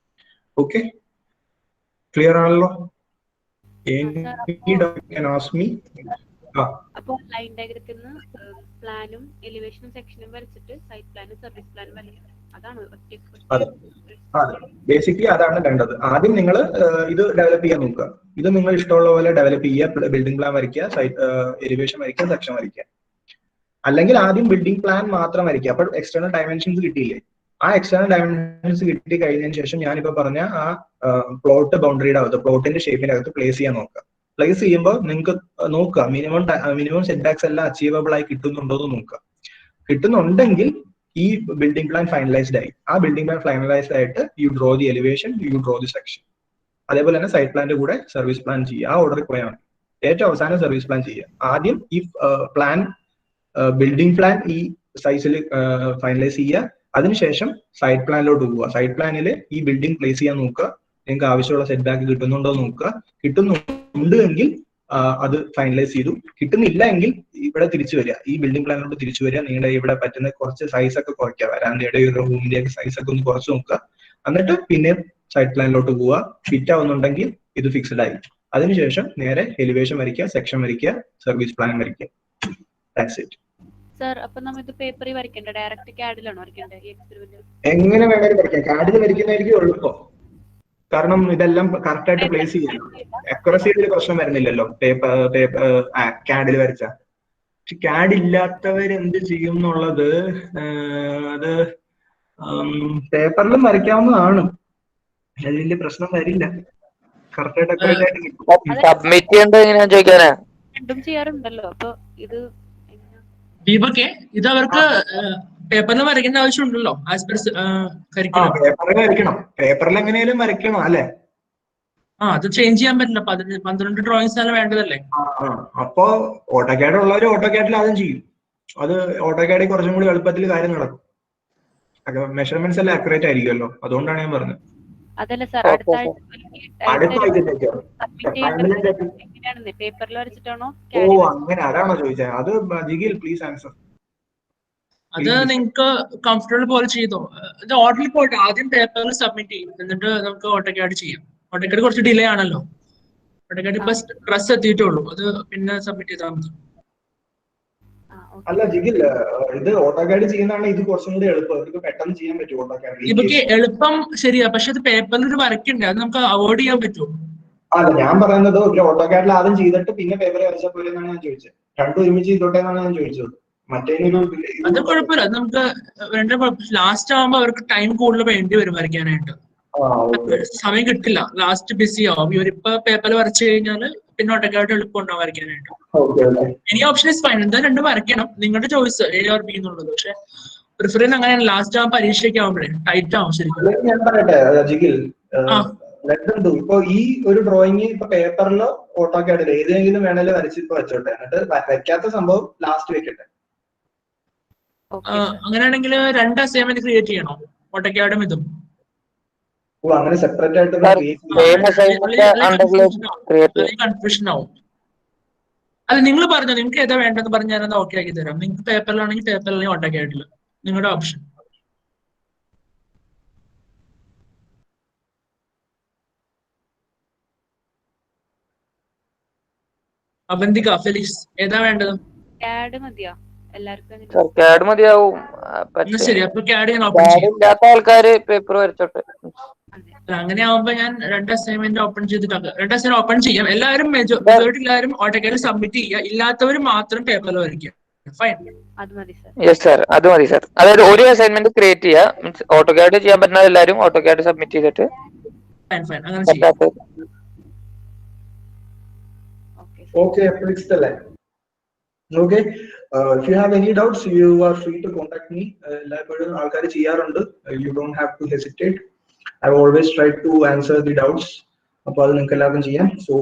ഓക്കെ, ക്ലിയർ ആണല്ലോ? അപ്പൊ ലൈൻ ഡയഗ്രത്തിൽ നിന്ന് പ്ലാനും എലിവേഷനും സെക്ഷനും വരച്ചിട്ട് സൈഡ് പ്ലാനും സർവീസ് പ്ലാനും വരയ്ക്കണം, അതാണ് ബേസിക്കലി അതാണ് വേണ്ടത്. ആദ്യം നിങ്ങൾ ഇത് ഡെവലപ്പ് ചെയ്യാൻ നോക്കുക. ഇത് നിങ്ങൾ ഇഷ്ടമുള്ള പോലെ ഡെവലപ്പ് ചെയ്യുക, ബിൽഡിംഗ് പ്ലാൻ വരയ്ക്കുക, എലിവേഷൻ വരയ്ക്കുക, സെക്ഷൻ വരയ്ക്കുക. അല്ലെങ്കിൽ ആദ്യം ബിൽഡിംഗ് പ്ലാൻ മാത്രം വരയ്ക്കുക, അപ്പോൾ എക്സ്റ്റേണൽ ഡയമെൻഷൻസ് കിട്ടിയില്ലേ? ആ എക്സ്റ്റേണൽ ഡയമെൻഷൻസ് കിട്ടി കഴിഞ്ഞതിന് ശേഷം ഞാനിപ്പോ പറഞ്ഞ ആ പ്ലോട്ട് ബൗണ്ടറിയുടെ അകത്ത്, പ്ലോട്ടിന്റെ ഷേപ്പിന്റെ അകത്ത് പ്ലേസ് ചെയ്യാൻ നോക്കുക. പ്ലേസ് ചെയ്യുമ്പോൾ നിങ്ങൾക്ക് നോക്കുക മിനിമം സെറ്റ് ബാക്സ് എല്ലാം അച്ചീവബിൾ ആയി കിട്ടുന്നുണ്ടോ എന്ന് നോക്കുക. കിട്ടുന്നുണ്ടെങ്കിൽ ഈ ബിൽഡിംഗ് പ്ലാൻ ഫൈനലൈസ്ഡ് ആയി. ആ ബിൽഡിംഗ് പ്ലാൻ ഫൈനലൈസ്ഡ് ആയിട്ട് U draw the elevation, U draw the section. അതേപോലെ തന്നെ സൈഡ് പ്ലാന്റെ കൂടെ സർവീസ് പ്ലാൻ ചെയ്യുക. ആ ഓർഡറിൽ പോയാൽ മതി. ഏറ്റവും അവസാനം സർവീസ് പ്ലാൻ ചെയ്യുക. ആദ്യം ഈ പ്ലാൻ, ബിൽഡിംഗ് പ്ലാൻ ഈ സൈസിൽ ഫൈനലൈസ് ചെയ്യുക. അതിനുശേഷം സൈഡ് പ്ലാനിലോട്ട് പോവുക. സൈഡ് പ്ലാനിൽ ഈ ബിൽഡിംഗ് പ്ലേസ് ചെയ്യാൻ നോക്കുക. നിങ്ങൾക്ക് ആവശ്യമുള്ള സെറ്റ് ബാക്ക് കിട്ടുന്നുണ്ടോ എന്ന് നോക്കുക. കിട്ടുന്നുണ്ട് എങ്കിൽ അത് ഫൈനലൈസ് ചെയ്തു. കിട്ടുന്നില്ല എങ്കിൽ ഇവിടെ തിരിച്ചു വരിക, ഈ ബിൽഡിംഗ് പ്ലാനിലോട്ട് തിരിച്ചു വരിക. നിങ്ങളുടെ ഇവിടെ പറ്റുന്ന കുറച്ച് സൈസ് ഒക്കെ കുറയ്ക്കുക, വരാന്തയുടെ റൂമിന്റെ ഒക്കെ സൈസ് ഒക്കെ ഒന്ന് കുറച്ച് നോക്കുക. എന്നിട്ട് പിന്നെ സൈഡ് പ്ലാനിലോട്ട് പോവുക. ഫിറ്റ് ആവുന്നുണ്ടെങ്കിൽ ഇത് ഫിക്സ്ഡ് ആയി. അതിനുശേഷം നേരെ എലിവേഷൻ വരയ്ക്കുക, സെക്ഷൻ വരയ്ക്കുക, സർവീസ് പ്ലാൻ വരയ്ക്കുക. That's it. സർ, അപ്പൊ നമ്മൾ ഇത് പേപ്പറിൽ വരയ്ക്കണ്ടേ? ഡയറക്റ്റ് കാഡിലാണോ വരയ്ക്കണ്ടേ ഈ എക്സ്പെരിമെന്റ്? എങ്ങനെ വേണേലും വരയ്ക്കാം. കാഡിൽ വരയ്ക്കുന്നതായിരിക്കും എളുപ്പം, കാരണം ഇതെല്ലാം കറക്റ്റ് ആയിട്ട് പ്ലേസ് ചെയ്യണം. അക്യുറസിയിൽ പ്രശ്നം വരുന്നില്ലല്ലോ കാഡിൽ വരച്ച. പക്ഷെ കാഡ് ഇല്ലാത്തവർ എന്ത് ചെയ്യും എന്നുള്ളത്, അത് പേപ്പറിലും വരയ്ക്കാവുന്നതാണ്. അതിൽ വലിയ പ്രശ്നം വരില്ല. കറക്റ്റ് ആയിട്ട് അക്യുറേറ്റ് ആയിട്ട് കിട്ടും. സബ്മിറ്റ് ചെയ്യേണ്ടത് എങ്ങനെയാ ചോദിക്കാനാ? രണ്ടും ചെയ്യാറുണ്ടല്ലോ, അപ്പൊ ഇത് ദീപക്കെ ഇത് അവർക്ക് പേപ്പറിൽ വരയ്ക്കേണ്ട ആവശ്യമുണ്ടല്ലോ ആസ് പെർ കരിക്കുലം. പേപ്പറിൽ വരയ്ക്കണം, പേപ്പറിൽ എങ്ങനെയാലും വരയ്ക്കണം അല്ലെ? അത് ചേഞ്ച് ചെയ്യാൻ പറ്റില്ല. 12 ഡ്രോയിങ്സ് തന്നെ വേണ്ടതല്ലേ? അപ്പോ ഓട്ടോകാഡ് ഉള്ളവര് ഓട്ടോകാഡിൽ ആദ്യം ചെയ്യും. അത് ഓട്ടോകാഡിൽ കുറച്ചും കൂടി എളുപ്പത്തിൽ കാര്യം നടക്കും. മെഷർമെന്റ്സ് എല്ലാം അക്യുറേറ്റ് ആയിരിക്കുമല്ലോ, അതുകൊണ്ടാണ് ഞാൻ പറഞ്ഞത്. അതല്ല സാർ, അടുത്ത പേപ്പറിൽ വരച്ചിട്ടാണോ? ഓ അങ്ങനെ, അതാണോ ചോദിച്ചത്? അത് ജിഗിൽ പ്ലീസ് ആൻസർ. അത് നിങ്ങൾക്ക് കംഫർട്ടബിൾ പോലെ ചെയ്തോ. ഇത് ഓർഡറിൽ പോയിട്ട് ആദ്യം പേപ്പറിൽ സബ്മിറ്റ് ചെയ്യും, എന്നിട്ട് നമുക്ക് ഓട്ടോകാഡ് ചെയ്യാം. ഓട്ടോകാഡ് കുറച്ച് ഡിലേ ആണല്ലോ. ഓട്ടോകാഡ് ഇപ്പൊ ഡ്രസ് എത്തിയിട്ടുള്ളൂ, അത് പിന്നെ സബ്മിറ്റ് ചെയ്താൽ മതി. അല്ല ജിഗിൽ, ഇത് ഓട്ടോകാഡ് ചെയ്യുന്നതാണ് ഇത് കുറച്ചും കൂടി എളുപ്പം. ഇത് പെട്ടെന്ന് ചെയ്യാൻ പറ്റും ഓട്ടോകാഡ്. ഇതൊക്കെ എളുപ്പം ശരിയാ, പക്ഷെ അത് പേപ്പറിൽ ഒരു വരയ്ക്കണ്ടേ, അത് നമുക്ക് അവോയ്ഡ് ചെയ്യാൻ പറ്റുമോ? അല്ല, ഞാൻ പറയുന്നത് ഒരു ഓട്ടോകാഡിൽ ആദ്യം ചെയ്തിട്ട് പിന്നെ പേപ്പറിൽ വരച്ചാൽ പോലെ എന്നാണ് ഞാൻ ചോദിച്ചത്. രണ്ടും ഒരുമിച്ച് ചെയ്തോട്ടെ എന്നാണ് ഞാൻ ചോദിച്ചത്. അത് കുഴപ്പമില്ല, നമുക്ക് രണ്ടും കുഴപ്പമില്ല. ലാസ്റ്റ് ആവുമ്പോ അവർക്ക് ടൈം കൂടുതൽ വേണ്ടി വരും വരയ്ക്കാനായിട്ട്, സമയം കിട്ടില്ല. ലാസ്റ്റ് ബിസി ആവും. ഇവരിപ്പോ പേപ്പറിൽ വരച്ചു കഴിഞ്ഞാല് പിന്നെ ഓട്ടോകാഡ് എളുപ്പം ഉണ്ടാവും വരയ്ക്കാനായിട്ട്. Any option is fine. എന്താ രണ്ടും വരയ്ക്കണം, നിങ്ങളുടെ ചോയ്സ് എ ഓർ ബി എന്നുള്ളത്. പക്ഷെ പ്രിഫറൻസ് അങ്ങനെയാണ്. ലാസ്റ്റ് ആവുമ്പോൾ പരീക്ഷയ്ക്ക് ആവുമ്പോഴേ ടൈറ്റ് ആവും ശരിക്കും. ഞാൻ പറയട്ടെ ജിഗിൽ, ഇപ്പൊ ഈ ഒരു ഡ്രോയിങ് ഇപ്പൊ പേപ്പറിലോ ഓട്ടോകാഡിലോ ഏതെങ്കിലും വേണേലും വരച്ചിപ്പോ വെച്ചോട്ടെ, എന്നിട്ട് വയ്ക്കാത്ത സംഭവം ലാസ്റ്റ് വെക്കട്ടെ. അങ്ങനെയാണെങ്കിൽ 2 അസൈൻമെന്റ് ക്രിയേറ്റ് ചെയ്യണോ, ഓട്ടോകാഡും ഇതും? അങ്ങനെ സെപ്പറേറ്റ് ആയിട്ട് കൺഫ്യൂഷൻ ആവും. അല്ല നിങ്ങൾ പറഞ്ഞോ, നിങ്ങൾക്ക് ഏതാ വേണ്ടെന്ന് പറഞ്ഞാൽ ഞാനത് ഓക്കെ ആക്കി തരാം. നിങ്ങൾക്ക് പേപ്പറിലാണെങ്കിൽ പേപ്പറിൽ കോൺടാക്ട് ആയിട്ടില്ല, നിങ്ങളുടെ ഓപ്ഷൻ. അവന്തിക, ഫെലിക്സ് ഏതാ വേണ്ടത്? CAD മതിയോ എല്ലാവർക്കും? CAD മതിയാവും. ശരി, അപ്പൊ CAD ഞാൻ ഓപ്പൺ ചെയ്യാം. ഇല്ലാത്ത ആൾക്കാര് പേപ്പർ വരച്ചോട്ടെ. അങ്ങനെ ആവുമ്പോ ഞാൻ 2 അസൈൻമെന്റ് ഓപ്പൺ ചെയ്തിട്ട് 2 അസൈൻമെന്റ് ഓപ്പൺ ചെയ്യാം. എല്ലാവരും മെജോറിറ്റി എല്ലാവരും ഓട്ടോകാഡ് സബ്മിറ്റ് ചെയ്യുക, ഇല്ലാത്തവർ മാത്രം പേപ്പറിൽ വരയ്ക്കുക. ഫൈൻ. യെസ് സാർ, അത് മതി സാർ. അതായത് ഒരു അസൈൻമെന്റ് ക്രിയേറ്റ് ചെയ്യുക, മീൻസ് ഓട്ടോകാഡ് ചെയ്യാൻ പറ്റുന്ന എല്ലാവരും ഓട്ടോകാഡ് സബ്മിറ്റ് ചെയ്തിട്ട് അങ്ങനെ ചെയ്യാം. Okay, fixed the line. Okay, if you have any doubts, you are free to contact me. You don't have to hesitate. I've always tried to answer the doubts. So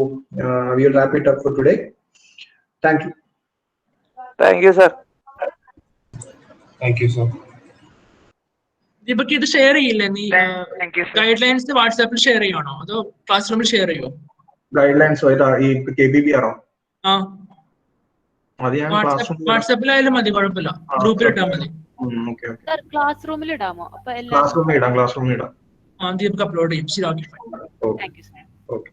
we'll wrap it up for today. Thank you. Thank you, sir. Thank you, sir. Deepak, ഇത് share ചെയ്യില്ലേ നീ? Guide lines വാട്സാപ്പിൽ share ചെയ്യണോ അതോ class റൂമിൽ share ചെയ്യോ? Guidelines KBB ആണോ? വാട്സാപ്പിലായാലും മതി, കുഴപ്പമില്ല. ഗ്രൂപ്പിൽ ഇട്ടാൽ മതി. ക്ലാസ് റൂമിൽ ഇടാമോ? ക്ലാസ് റൂമിൽ ഇടാം. ദീപക് അപ്ലോഡ് ചെയ്യും. ശരി, ഓക്കെ. Okay.